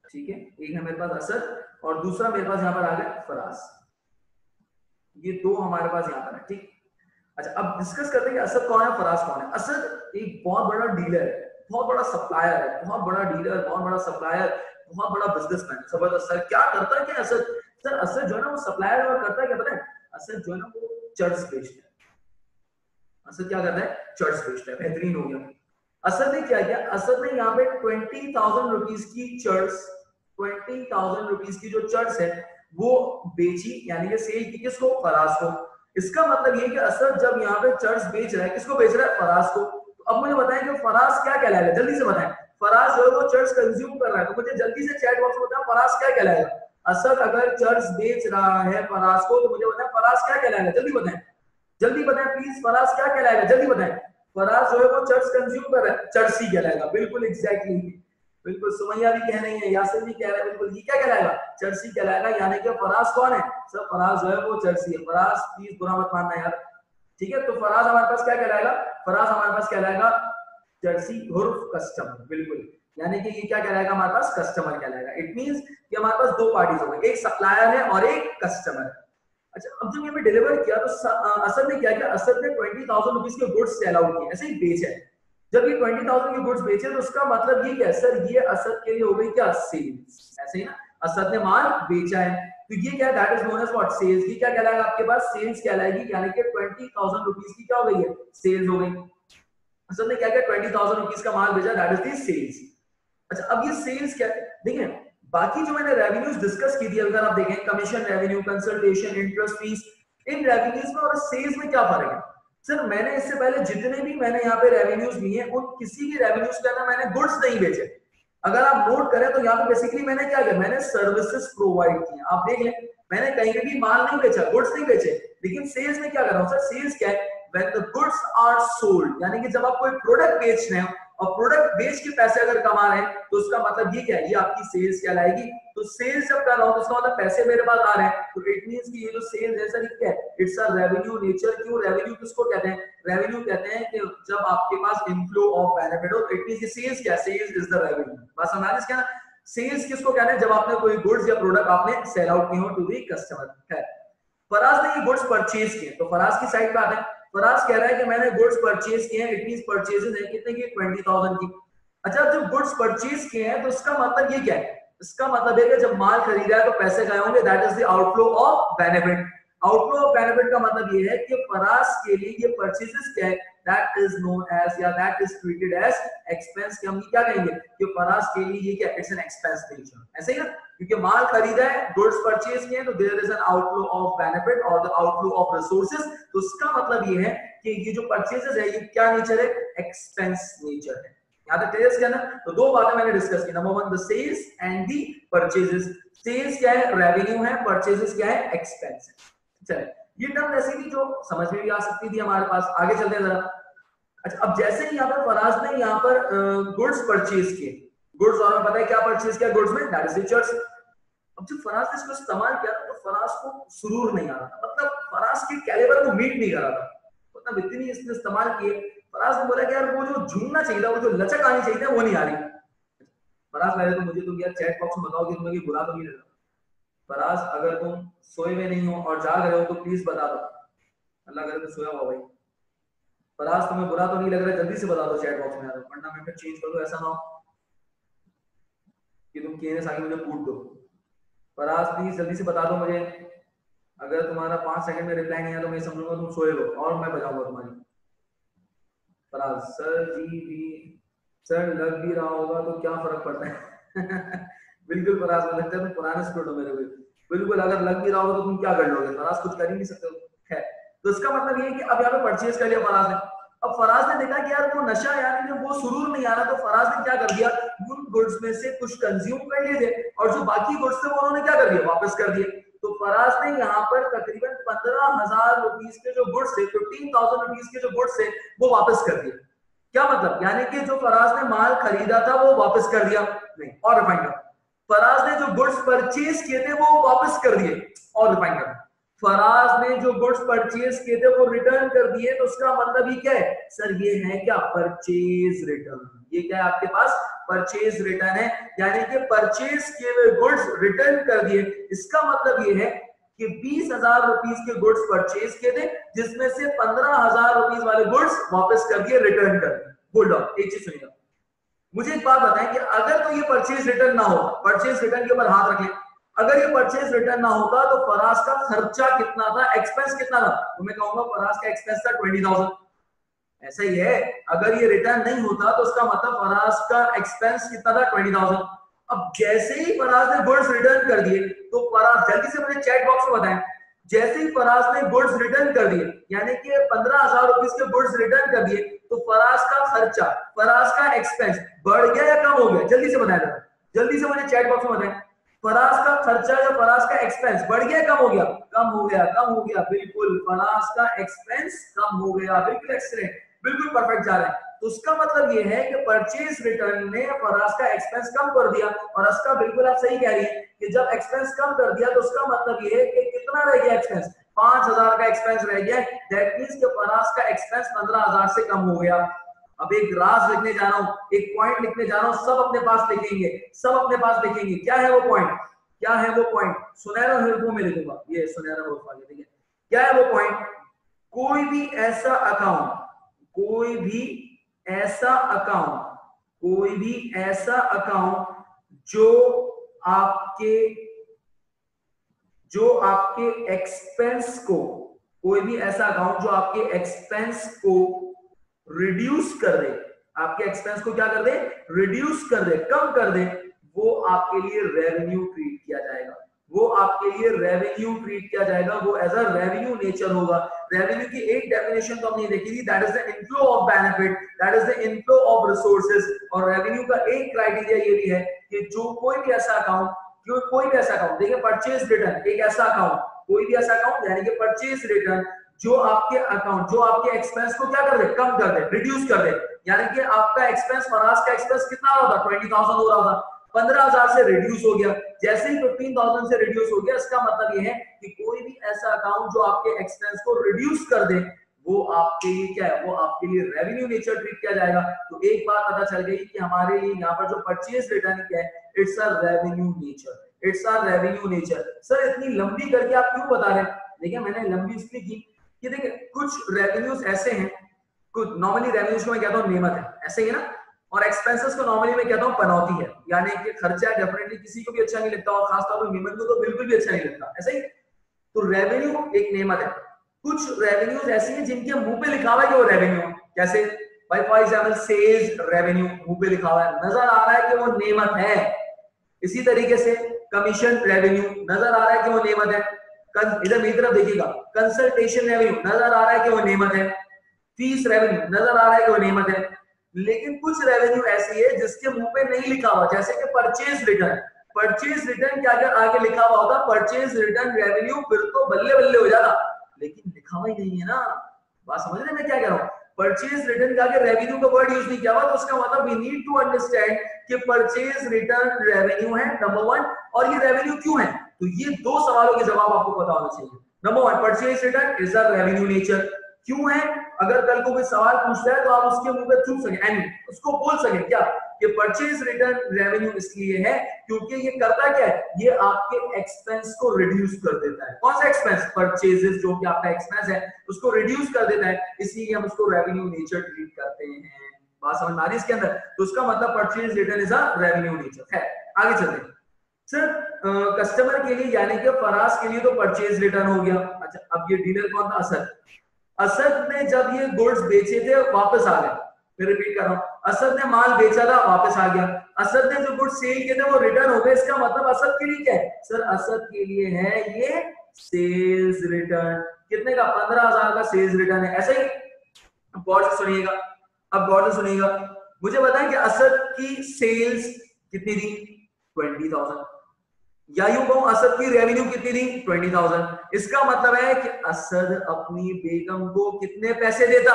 ठीक है, एक है मेरे पास असद और दूसरा मेरे पास यहाँ पर आ गया फराज। ये 2 हमारे पास यहाँ पर है, ठीक। अच्छा अब डिस्कस करते हैं कि असद कौन है, फराज कौन है। असद एक बहुत बड़ा डीलर है, बहुत बड़ा सप्लायर है, बहुत बड़ा डीलर, बहुत बड़ा सप्लायर, बहुत बड़ा बिजनेसमैन। जबरदस्त। सर क्या करता है, क्या असद? सर असद जो है ना वो सप्लायर और करता है क्या पता है? असद जो है ना वो चर्च बेचता है। असद क्या करता है? चर्च बेचता है। बेहतरीन हो गया। असद ने क्या किया? असद ने यहाँ पे 20,000 रुपीज की चर्च, 20,000 रुपीज की जो चर्च है वो बेची, यानी कि सेल की। किसको? फराज को। इसका मतलब ये कि असद जब यहाँ पे चर्च बेच रहा है, किसको बेच रहा है? फराज को। तो अब मुझे बताएं कि फराज क्या कहलाएगा, जल्दी से बताएं। फराज जो है वो चर्च कंज्यूम कर रहा है, तो मुझे जल्दी से चैट बॉक्स में बताओ फराज क्या कहलाएगा। असद अगर चर्च बेच रहा है फराज को, तो मुझे बताएं फराज क्या कहलाएगा, जल्दी बताएं, जल्दी बताएं प्लीज, फराज क्या कहलाएगा, जल्दी बताएं। फराज जो है वो चर्च कंज्यूम कर रहा है, चर्ची कहलाएगा। बिल्कुल एग्जैक्टली, बिल्कुल। सुमैया भी कह रही है, यासिर भी कह रहा है, बिल्कुल। ये क्या कहलाएगा? चर्ची कहलाएगा। यानी कि फराज कौन है? सर फराज जो है वो चर्ची है। फराज प्लीज बुरा मत मानना यार, ठीक है। तो फराज हमारे पास क्या कहलाएगा? फराज हमारे पास कहलाएगा चर्ची उर्फ कस्टमर। बिल्कुल, यानी कि ये क्या कहलाएगा? हमारे पास कस्टमर कहलाएगा। इट मींस कि हमारे पास दो पार्टीज हो गए, एक सप्लायर है और एक कस्टमर है। अच्छा, अब जब ये डिलीवर किया तो असद ने क्या किया? असद ने 20,000 रुपीस के गुड्स सेल आउट किए, ऐसे ही बेचे। जब ये 20,000 के गुड्स बेचे तो उसका मतलब ये क्या सर? ये असद के लिए हो गई क्या? सेल्स। ऐसे ही ना, असद ने माल बेचा है, तो ये क्या? That is known as what? Sales. ये क्या कहलाएगा आपके पास? सेल्स कहलाएगी। यानी कि 20,000 रुपीस की क्या हो गई है? सेल्स हो गई। असद ने क्या किया? 20,000 रुपीस का माल बेचा, दैट इज द सेल्स। अच्छा, अब ये सेल्स क्या है? देखिए, बाकी जो मैंने रेवेन्यूज डिस्कस की थी, अगर आप देखें, commission revenue, consultation, interest fees, इन रेवेन्यूज में और सेल्स में क्या फर्क है? सर मैंने इससे पहले जितने भी मैंने यहाँ पे रेवेन्यूज लिए हैं, उन किसी भी रेवेन्यूज के अंदर मैंने गुड्स नहीं बेचे। अगर आप नोट करें तो यहाँ पे बेसिकली मैंने क्या किया? मैंने सर्विसेज प्रोवाइड की। आप देख लें, मैंने कहीं भी माल नहीं बेचा, गुड्स नहीं बेचे। लेकिन सेल्स में क्या कर रहा हूँ सर? सेल्स क्या है? When the goods are sold, यानी कि जब आप कोई प्रोडक्ट बेच रहे हो और प्रोडक्ट बेच के पैसे अगर कमा रहे हैं, तो उसका मतलब ये क्या है? ये आपकी सेल्स कहलाएगी। तो सेल्स जब कर रहा हूं तो उसका मतलब पैसे मेरे पास आ रहे हैं, तो इट मींस कि ये जो सेल्स है सर, क्या है? It's a revenue nature. क्यों रेवेन्यू किसको कहते हैं? रेवेन्यू कहते हैं कि जब आपके पास इनफ्लो ऑफ बेनिफिट हो, इट मींस सेल्स क्या? Sales is the revenue. बस समझ क्या? सेल्स किसको कहते हैं? जब आपने कोई गुड्स या प्रोडक्ट आपने सेल आउट किए हो टू द कस्टमर। है, फराज ने ये गुड्स परचेज किए, तो फराज की साइड पे आते हैं। फराज कह रहा है कि मैंने गुड्स परचेज किए हैं, इट मींस परचेजेस है कितने की? 20,000 की। अच्छा, जब गुड्स परचेज किए हैं तो इसका मतलब ये क्या है? इसका मतलब है कि जब माल खरीदा है तो पैसे गए होंगे, that is the outflow of benefit. Outflow of benefit का मतलब ये है कि फराज के लिए ये परचेजेस क्या है? दैट इज नोन एज, या that is treated as expense. कि हम क्या कहेंगे कि फराज के लिए ये क्या? It's an expense nature. ऐसे ही ना, क्योंकि माल खरीदा है, गुड्स परचेज किए, तो there is an outflow of benefit और द आउटफ्लो ऑफ रिसोर्सेज। तो इसका मतलब ये है कि ये जो परचेजेस है ये क्या नेचर है? एक्सपेंस नेचर है। यहाँ तक क्लियर है ना? तो दो बातें मैंने डिस्कस की। Number one, the sales and the purchases. Sales क्या है? रेवेन्यू है। परचेजेस क्या है? एक्सपेंस है। चलिए, ये टर्म ऐसी थी जो समझ में भी आ सकती थी हमारे पास। आगे चलते हैं जरा। अच्छा, अब जैसे ही यहाँ पर फराज ने यहाँ पर गुड्स परचेज किए, गुड्स, और हमें पता है क्या परचेज किया गुड्स में? That is the church. अब जब फराज ने इसको इस्तेमाल किया तो फराज को सुरूर नहीं आ रहा था, मतलब फराज के कैलिबर को मीट नहीं कर रहा था। मतलब इतनी इसने इस्तेमाल किए, फराज ने बोला कि यार वो जो झूमना चाहिए था, वो जो लचक आनी चाहिए था, वो नहीं आ रही। फराज, पहले तो मुझे तुम यार चैट बॉक्स में बताओ कि तुम्हें बुरा तो नहीं लग रहा। फराज, अगर तुम सोए हुए नहीं हो और जाग रहे हो तो प्लीज बता दो। अल्लाह करे तो सोया हुआ भाई। फराज, तुम्हें बुरा तो नहीं लग रहा? जल्दी से बता दो चैट बॉक्स में, वरना मैं फिर चेंज कर दूं। ऐसा ना हो कि तुम केने आगे मुझे कूट दो। फराज प्लीज जल्दी से बता दो मुझे। अगर तुम्हारा 5 सेकंड में रिप्लाई नहीं आया तो मैं समझूंगा तुम सोए हो और मैं बजाऊंगा तुम्हारी। फराज, सर जी भी, सर लग भी रहा होगा तो क्या फर्क पड़ता है? बिल्कुल फराज, मुझे लगता है तुम पुराने स्टूडेंट हो मेरे को। बिल्कुल, अगर लग भी रहा होगा तो तुम क्या कर लोगे? फराज, कुछ कर ही नहीं सकते हो। है, तो इसका मतलब ये है कि अब यहाँ पे परचेज कर लिया फराज ने। अब फराज ने देखा कि यार वो नशा, यानी कि वो सुरूर नहीं आ रहा, तो फराज ने क्या कर दिया? उन गुड्स में से कुछ कंज्यूम कर लिए थे और जो बाकी गुड्स थे वो उन्होंने क्या कर दिया? वापस कर दिए। तो फराज ने यहाँ पर तकरीबन 15,000 रुपीस के जो गुड्स थे, 15,000 रुपीस के जो गुड्स थे, वो वापस कर दिए। क्या मतलब? यानी कि जो फराज ने माल खरीदा था वो वापस कर दिया नहीं। और रिफाइन कर, फराज ने जो गुड्स परचेज किए थे वो वापस कर दिए। और रिफाइन कर, फराज ने जो गुड्स परचेज किए थे वो रिटर्न कर दिए। तो उसका मतलब ये क्या है सर? ये है क्या? Purchase return. ये क्या है आपके पास? परचेज रिटर्न है, यानी कि परचेज किए हुए गुड्स रिटर्न कर दिए। इसका मतलब ये है कि 20,000 रुपीस के गुड्स परचेज किए थे, जिसमें से 15,000 रुपीस वाले गुड्स वापस कर दिए, रिटर्न कर दिए। होल्ड ऑन, एक चीज सुनिएगा। मुझे एक बात बताएं कि अगर तो ये परचेज रिटर्न ना हो, परचेज रिटर्न के ऊपर हाथ रखें, अगर ये परचेज रिटर्न ना होता तो फराज का खर्चा कितना था, एक्सपेंस कितना था? तो मैं कहूंगा फराज का एक्सपेंस था 20,000। ऐसा ही है, अगर ये रिटर्न नहीं होता तो उसका मतलब फराज का एक्सपेंस कितना था, 20,000। अब जैसे ही फराज ने गुड्स रिटर्न कर दिए तो फराज, जल्दी से मुझे चैट बॉक्स में बताएं, जैसे ही फराज ने गुड्स रिटर्न कर दिए, यानी कि 15,000 रुपीज के गुड्स रिटर्न कर दिए, तो फराज का खर्चा, फराज का एक्सपेंस बढ़ गया या कम हो गया? जल्दी से बताएं, जल्दी से मुझे चैट बॉक्स में बताएं, फराज का खर्चा या फराज का एक्सपेंस बढ़ गया कम हो गया? कम हो गया, कम हो गया, बिल्कुल फराज का एक्सपेंस कम हो गया, बिल्कुल एक्सीलेंट, बिल्कुल परफेक्ट जा रहे हैं। तो उसका मतलब ये है कि परचेज रिटर्न ने फराज का एक्सपेंस कम कर दिया, और उसका बिल्कुल आप सही कह रही है कि जब एक्सपेंस कम कर दिया तो उसका मतलब ये है कि कितना रह गया एक्सपेंस, 5,000 का एक्सपेंस रह गया। दैट मींस कि फराज का एक्सपेंस 15,000 से कम हो गया। अब एक राज लिखने जा रहा हूं, एक पॉइंट लिखने जा रहा हूं, सब अपने पास लिखेंगे, सब अपने पास लिखेंगे। क्या है वो पॉइंट? क्या है वो पॉइंट? सुनहरा हरफों में लिखूंगा, ये सुनहरा हरफ वाले, ठीक है? क्या है वो पॉइंट? कोई भी ऐसा अकाउंट, कोई भी ऐसा अकाउंट, कोई भी ऐसा अकाउंट जो आपके एक्सपेंस को, कोई भी ऐसा अकाउंट जो आपके एक्सपेंस को रिड्यूस कर दे, आपके एक्सपेंस को क्या कर दे? रिड्यूस कर दे, कम कर दे, वो आपके लिए रेवेन्यू ट्रीट किया जाएगा, वो आपके लिए रेवेन्यू ट्रीट किया जाएगा, वो एज अ रेवेन्यू नेचर होगा। रेवेन्यू की एक डेफिनेशन तो हमने देखी थी, that is the inflow of benefit, that is the inflow of resources. और रेवेन्यू का एक क्राइटेरिया ये भी है कि जो कोई भी ऐसा अकाउंट, कोई भी ऐसा अकाउंट, देखिए परचेज रिटर्न एक ऐसा अकाउंट, कोई भी ऐसा अकाउंट यानी कि परचेज रिटर्न जो आपके अकाउंट, जो आपके एक्सपेंस को क्या कर दे? कम कर दे, रिड्यूस कर दे। यानी कि आपका एक्सपेंस, फराज का एक्सपेंस कितना हो रहा था? 20,000 हो रहा था, 15,000 से रिड्यूस हो गया। जैसे ही 15,000 से रिड्यूस हो गया, इसका मतलब ये है कि कोई भी ऐसा अकाउंट जो आपके एक्सपेंस को रिड्यूस कर दे, वो आपके लिए क्या है? वो आपके लिए रेवेन्यू नेचर ट्रीट किया जाएगा। तो एक बात पता चल गई कि हमारे लिए यहाँ पर जो परचेज रिटर्न क्या है, it's a revenue nature, it's a revenue nature. Sir इतनी लंबी करके आप क्यों बता रहे हैं? देखिए मैंने लंबी इसलिए की कि देखिए कुछ रेवेन्यूज ऐसे हैं, कुछ नॉर्मली रेवेन्यूज को मैं कहता हूँ नियमित है, ऐसे ही है ना, और एक्सपेंसेस को नॉर्मली मैं कहता हूँ पनौती है, यानी कि खर्चा डेफिनेटली किसी को भी अच्छा नहीं लगता, और खासतौर पर नियमित को तो बिल्कुल भी अच्छा नहीं लगता, ऐसा ही। तो रेवेन्यू एक नियमित है। कुछ रेवेन्यूज ऐसी हैं जिनके मुंह पे लिखा हुआ है कि वो रेवेन्यू, जैसे भाई फॉर एग्जांपल सेल्स रेवेन्यू, मुंह पे लिखा हुआ है, नजर आ रहा है कि वो नियमित है। इसी तरीके से कमीशन रेवेन्यू, नजर आ रहा है कि वो नियमित है। इधर मेरी तरफ देखिएगा, कंसल्टेशन रेवेन्यू, नजर आ रहा है कि वो नियमित है। फीस रेवेन्यू, नजर आ रहा है कि वो नियमित है। लेकिन कुछ रेवेन्यू ऐसी है जिसके मुंह पे नहीं लिखा हुआ, जैसे कि परचेज रिटर्न। परचेज रिटर्न क्या अगर आगे लिखा हुआ होता परचेज रिटर्न रेवेन्यू, फिर तो बल्ले बल्ले हो जाता, लेकिन लिखा हुआ ही नहीं है ना। बात समझ रहे हैं मैं क्या कह रहा हूँ? परचेज रिटर्न का अगर रेवेन्यू का वर्ड यूज नहीं किया हुआ, तो उसका मतलब वी नीड टू अंडरस्टैंड कि परचेज रिटर्न रेवेन्यू है, नंबर वन। और ये रेवेन्यू क्यों है? तो ये दो सवालों के जवाब आपको पता होना चाहिए। Number one, purchase return is a revenue nature. क्यों है? अगर कल को कोई सवाल पूछता है तो आप उसके मुंह पे चूक सके, एंड उसको बोल सके क्या कि परचेज रिटर्न रेवेन्यू इसलिए है क्योंकि ये करता क्या है? ये आपके एक्सपेंस को रिड्यूस कर देता है। कौन सा एक्सपेंस? परचेजेस, जो कि आपका एक्सपेंस है उसको रिड्यूस कर देता है, इसलिए हम उसको रेवेन्यू नेचर ट्रीट करते हैं। बात समझ में आ रही है इसके अंदर? तो उसका मतलब purchase return is a revenue nature है। आगे चलते हैं सर। कस्टमर के लिए यानी कि फराज के लिए तो परचेज रिटर्न हो गया। अच्छा, अब ये डीलर कौन था? असद। असद ने जब ये गुड्स बेचे थे वापस आ गए, फिर रिपीट कर रहा हूं, असद ने माल बेचा था वापस आ गया। असद ने जो गुड्स सेल किए थे वो रिटर्न हो गए। इसका मतलब असद के लिए क्या है? सर असद के लिए है ये सेल्स रिटर्न। कितने का? 15,000 का सेल्स रिटर्न है, ऐसा ही। गौर से सुनिएगा, अब गौर से सुनिएगा, मुझे बताएं कि असद की सेल्स कितनी थी? 20,000। या यूं कहूं असद की रेवेन्यू कितनी थी? 20,000। इसका मतलब है कि असद अपनी बेगम को कितने पैसे देता?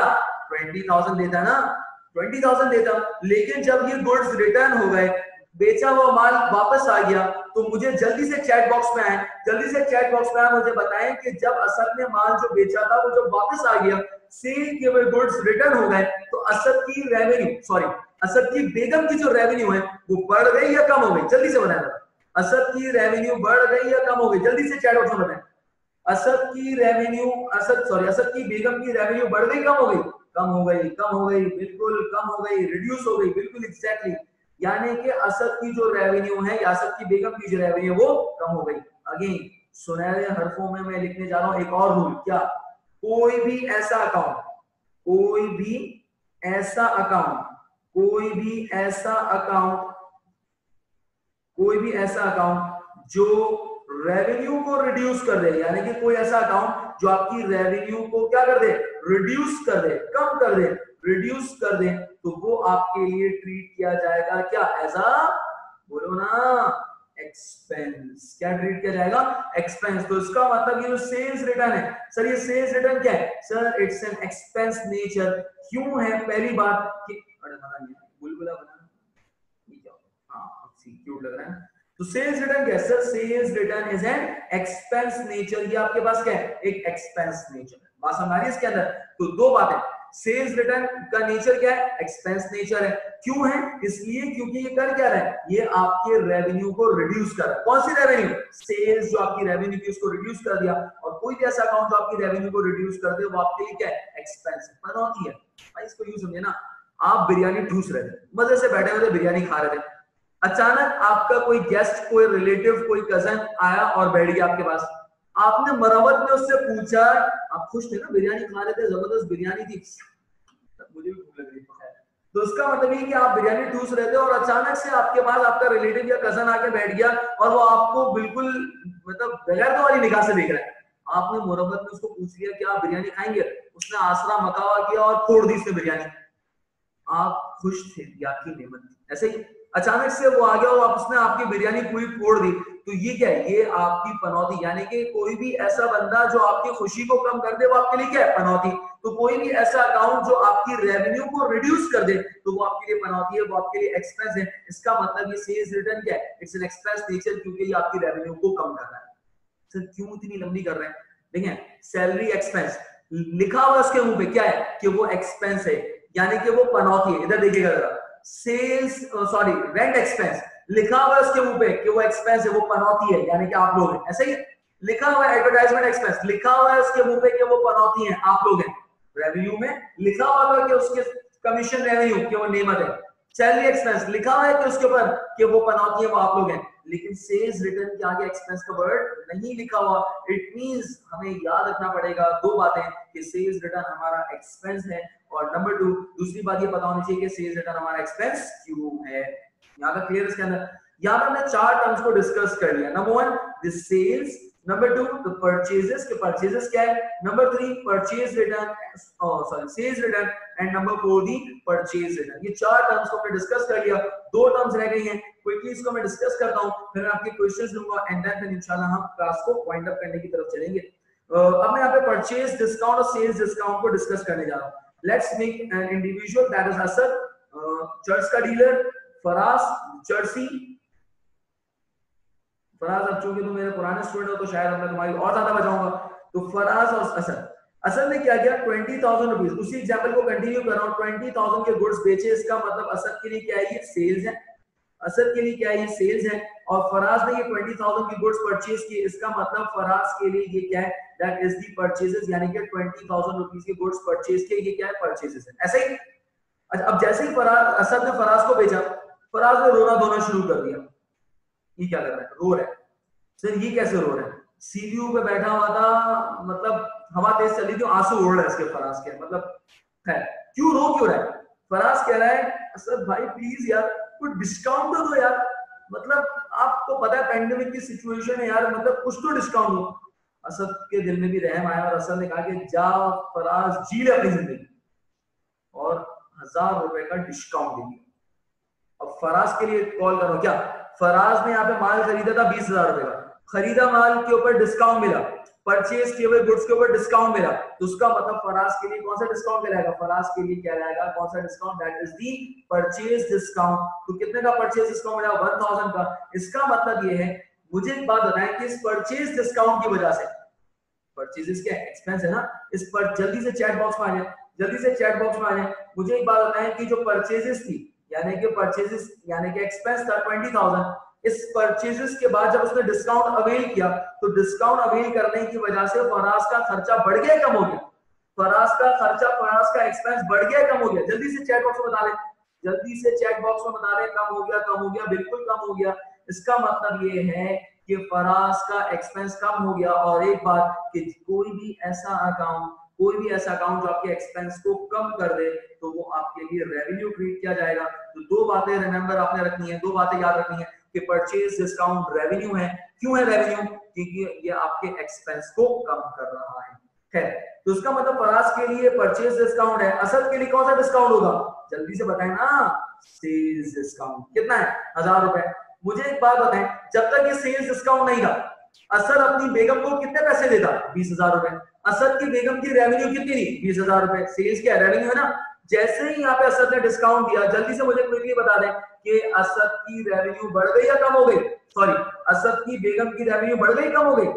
20,000 देता ना, 20,000 देता। लेकिन जब ये गुड्स रिटर्न हो गए, बेचा हुआ माल वापस आ गया, तो मुझे जल्दी से चैट बॉक्स में आए, जल्दी से चैट बॉक्स में आए, मुझे बताएं कि जब असद ने माल जो बेचा था वो जब वापस आ गया, सेल किए हुए गुड्स रिटर्न हो गए, तो असद की रेवेन्यू, सॉरी असद की बेगम की जो रेवेन्यू है वो बढ़ गई या कम हो गई? जल्दी से बताएं, असद की रेवेन्यू बढ़ गई या कम हो गई? जल्दी से चैट बॉक्स में बताएं। असद की रेवेन्यू, असद की बेगम की रेवेन्यू बढ़ गई, कम हो गई? कम हो गई, कम हो गई, बिल्कुल कम हो गई, रिड्यूस हो गई, बिल्कुल एग्जैक्टली। यानी कि असद की जो रेवेन्यू है या असद की बेगम की जो रेवेन्यू वो कम हो गई। अगेन सुनहरे हरफों में मैं लिखने जा रहा हूं एक और रूल, क्या कोई भी ऐसा अकाउंट, कोई भी ऐसा अकाउंट, कोई भी ऐसा अकाउंट, कोई भी ऐसा अकाउंट जो रेवेन्यू को रिड्यूस कर दे, यानी कि कोई ऐसा अकाउंट जो आपकी रेवेन्यू को क्या कर दे, रिड्यूस कर दे, कम कर दे, रिड्यूस कर दे, तो वो आपके लिए ट्रीट किया जाएगा क्या, एज अ, बोलो ना, एक्सपेंस। क्या ट्रीट किया जाएगा, एक्सपेंस। तो इसका मतलब ये जो सेल्स रिटर्न है, सर ये सेल्स रिटर्न क्या है, sir it's an expense nature. क्यों है, पहली बात कि बुलबुला बना, हाँ क्यूट लग रहा है। तो सेल्स रिटर्न क्या है, sir sales return is an expense nature. ये आपके पास क्या है, एक एक्सपेंस नेचर है। बात समझ आ रही है इसके अंदर। तो दो बातें, सेल्स रिटर्न का नेचर क्या है, एक्सपेंस नेचर है। क्यों है, इसलिए क्योंकि ये कर क्या रहा है, ये आपके रेवेन्यू को रिड्यूस कर रहा है। कौन सी रेवेन्यू, सेल्स जो आपकी रेवेन्यू थी उसको रिड्यूस कर दिया। और कोई भी ऐसा अकाउंट जो आपकी रेवेन्यू को रिड्यूस कर दे वो आपके लिए क्या है, एक्सपेंस है, पनौती है। भाई इसको यूं समझे ना, आप बिरयानी ठूस रहे थे, मजे से बैठे हुए थे, बिरयानी खा रहे थे, अचानक आपका कोई गेस्ट, कोई रिलेटिव, कोई कजन आया और बैठ गया आपके पास। आपने मरवत में उससे पूछा, आप खुश थे ना, बिरयानी खा रहे थे, जबरदस्त बिरयानी थी, मुझे भी भूख लग रही थी। तो उसका मतलब ये कि आप बिरयानी ठूस रहे थे और अचानक से आपके पास आपका रिलेटिव या कजन आके बैठ गया और वो आपको बिल्कुल मतलब बगैर तो वाली निगाह से देख रहा है। आपने मुरब्बत में उसको पूछ लिया कि आप बिरयानी खाएंगे, उसने आसरा मकावा किया और फोड़ दी उसने बिरयानी। आप खुश थे, आपकी नेमत थी। ऐसे ही अचानक से वो आ गया और उसने आपकी बिरयानी पूरी फोड़ दी। तो ये क्या है, ये आपकी पनौती। यानी कि कोई भी ऐसा बंदा जो आपकी खुशी को कम कर दे वो आपके लिए क्या है, पनौती। तो कोई भी ऐसा अकाउंट जो आपकी रेवेन्यू को रिड्यूस कर दे तो वो आपके लिए पनौती है, वो आपके लिए एक्सपेंस है। इसका मतलब ये सेल्स रिटर्न क्या है, इट्स एन एक्सपेंस नेचर, क्योंकि ये आपकी रेवेन्यू को कम कर रहा है। सर क्यों इतनी लंबी कर रहे हैं, देखिए सैलरी एक्सपेंस लिखा हुआ उसके मुंह पे क्या है कि वो एक्सपेंस है, यानी कि वो पनौती है। इधर देखिएगा जरा, सेल्स सॉरी रेंट एक्सपेंस लिखा हुआ है उसके मुंह पे कि वो एक्सपेंस है, वो पनौती है, यानी कि आप लोग हैं। ऐसे ही लिखा हुआ है एडवर्टाइजमेंट एक्सपेंस, लिखा हुआ है उसके मुंह पे कि वो पनौती है, आप लोग हैं। रेवेन्यू में लिखा हुआ है कि उसके कमीशन रेवेन्यू कि वो नेमत है। सैलरी एक्सपेंस लिखा हुआ है कि उसके ऊपर कि वो पनौती है, वो आप लोग हैं। लेकिन सेल्स रिटर्न के आगे एक्सपेंस का वर्ड नहीं लिखा हुआ। इट मींस हमें याद रखना पड़ेगा दो बातें, कि सेल्स रिटर्न हमारा एक्सपेंस है, और नंबर 2 दूसरी बात ये पता होनी चाहिए कि सेल्स रिटर्न हमारा एक्सपेंस क्यों है। यहां तक क्लियर इसके अंदर। यहां पर हमने चार टर्म्स को डिस्कस कर लिया। Number 1 the sales, number 2 the purchases, के परचेजेस क्या है, number 3 purchase return sorry sales return, and number 4 the purchase return. ये चार टर्म्स को हमने डिस्कस कर लिया। दो टर्म्स रह गई हैं, क्विकली इसको मैं डिस्कस करता हूं, फिर मैं आपके क्वेश्चंस दूंगा एंड देन इंशाल्लाह हम क्लास को वाइंड अप करने की तरफ चलेंगे। अब मैं यहां पे परचेज डिस्काउंट और सेल्स डिस्काउंट को डिस्कस करने जा रहा हूं। Let's make an individual that is Asad, church का डीलर, फराज जर्सी। फराज अब चूंकि तुम मेरे पुराने स्टूडेंट हो तो शायद मैं तुम्हारी और ज्यादा बचाऊंगा। तो फराज और असद, असद ने क्या किया 20,000 रुपीज, उसी एग्जांपल को कंटिन्यू कर रहा हूं, 20,000 के गुड्स बेचे। इसका मतलब असद के लिए क्या है, ये सेल्स है। असद के लिए क्या है, ये सेल्स है। और फराज ने ये 20,000 की गुड्स परचेज की, इसका मतलब फराज के लिए ये क्या है, दैट इज दी परचेजेस, यानी कि 20,000 रुपीस की गुड्स परचेज के, ये क्या है, परचेजेस है। ऐसे ही अच्छा, अब जैसे ही फराज असद ने फराज को बेचा, फराज ने रोना धोना शुरू कर दिया। ये क्या कर रहा है, रो रहा है। सर ये कैसे रो रहा है, सीपीयू पे बैठा हुआ था, मतलब हवा तेज चली थी, आंसू उड़ रहा है इसके फराज के, मतलब है क्यों रो क्यों रहा है। फराज कह रहा है सर भाई प्लीज यार कुछ डिस्काउंट तो दो यार, मतलब आपको पता है पेंडेमिक की सिचुएशन है यार, मतलब कुछ तो डिस्काउंट दो। असद के दिल में भी रहम आया और असद ने कहा कि जा फराज जी ले अपनी जिंदगी, और 1,000 रुपए का डिस्काउंट दे दिया। अब फराज के लिए कॉल करो, क्या फराज ने यहाँ पे माल खरीदा था 20,000 रुपए का, खरीदा माल के ऊपर डिस्काउंट मिला, परचेज किए हुए गुड्स के ऊपर डिस्काउंट मिला, तो उसका मतलब फराज के लिए कौन सा डिस्काउंट कहलाएगा, फराज के लिए क्या रहेगा, कौन सा discount, that is the purchase discount. तो कितने का परचेज डिस्काउंट मिला, 1,000 का। इसका मतलब ये है, मुझे एक बात बताएं कि इस परचेज डिस्काउंट की वजह से, परचेजेस क्या एक्सपेंस है ना, इस पर जल्दी से चैट बॉक्स में आ जाए, जल्दी से चैट बॉक्स में आ जाए। मुझे एक बात बताएं कि जो परचेजेस थी, यानी कि परचेजेस यानी कि एक्सपेंस था 20,000, इस परचेजेस के बाद जब उसने डिस्काउंट अवेल किया, तो डिस्काउंट अवेल करने की वजह से फराज का खर्चा बढ़ गया कम हो गया, फराज का खर्चा, फराज का एक्सपेंस बढ़ गया कम हो गया, जल्दी से चैट बॉक्स में बता लें। जल्दी से चैट बॉक्स में बता दें कम हो गया, कम हो गया, बिल्कुल कम हो गया। इसका मतलब ये है कि फराज का एक्सपेंस कम हो गया। और एक बात कि कोई भी ऐसा अकाउंट जो आपके एक्सपेंस को कम कर दे तो वो आपके लिए रेवेन्यू ट्रीट किया जाएगा। तो दो बातें रिमेंबर आपने रखनी है, दो बातें याद रखनी है कि परचेज डिस्काउंट रेवेन्यू है। क्यों है रेवेन्यू? क्योंकि ये आपके एक्सपेंस को कम कर रहा है। तो इसका मतलब फराज के लिए परचेज डिस्काउंट है, असद के लिए कौन सा डिस्काउंट होगा? जल्दी से बताएं ना। सेल्स डिस्काउंट कितना है? 1000 रुपए। मुझे एक बात बताएं, जब तक ये सेल्स डिस्काउंट नहीं था, असद अपनी बेगम को कितने पैसे देता? 20,000 रुपए। असद की बेगम की रेवेन्यू कितनी थी? 20,000 रुपए। सेल्स क्या रेवेन्यू है ना। जैसे ही यहाँ पे असद ने डिस्काउंट दिया, जल्दी से मुझे क्विकली बता दें कि असद की रेवेन्यू बढ़ गई या कम हो गई? सॉरी, असद की बेगम की रेवेन्यू बढ़ गई कम हो गई?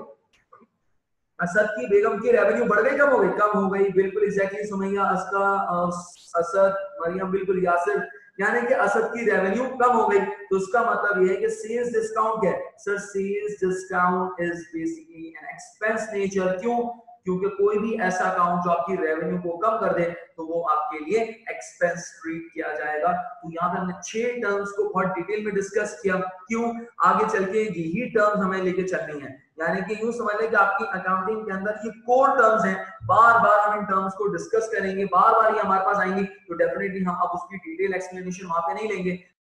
असद की बेगम की रेवेन्यू बढ़ गई कम हो गई? कम हो गई, बिल्कुल एग्जैक्टली सुमैया, असद, मरियम, बिल्कुल यासिर, यानी कि असद की रेवेन्यू कम हो गई। तो उसका मतलब ये है कि सेल्स डिस्काउंट क्या है? Sir sales discount is basically an expense nature. क्यों? क्योंकि कोई भी ऐसा अकाउंट जो आपकी रेवेन्यू को कम कर दे तो वो आपके लिए एक्सपेंस ट्रीट किया जाएगा। तो यहाँ पे हमने 6 टर्म्स को बहुत डिटेल में डिस्कस किया। क्यों? आगे चल के यही टर्म्स हमें लेके चलनी है, यानी कि यूं समझ लें कि आपकी अकाउंटिंग के अंदर ये कोर टर्म्स हैं। बार बार हम इन टर्म्स को डिस्कस करेंगे, बार बार ये हमारे पास आएंगी। तो डेफिनेटली हम अब उसकी डिटेल एक्सप्लेनेशन वहां पे नहीं लेंगे।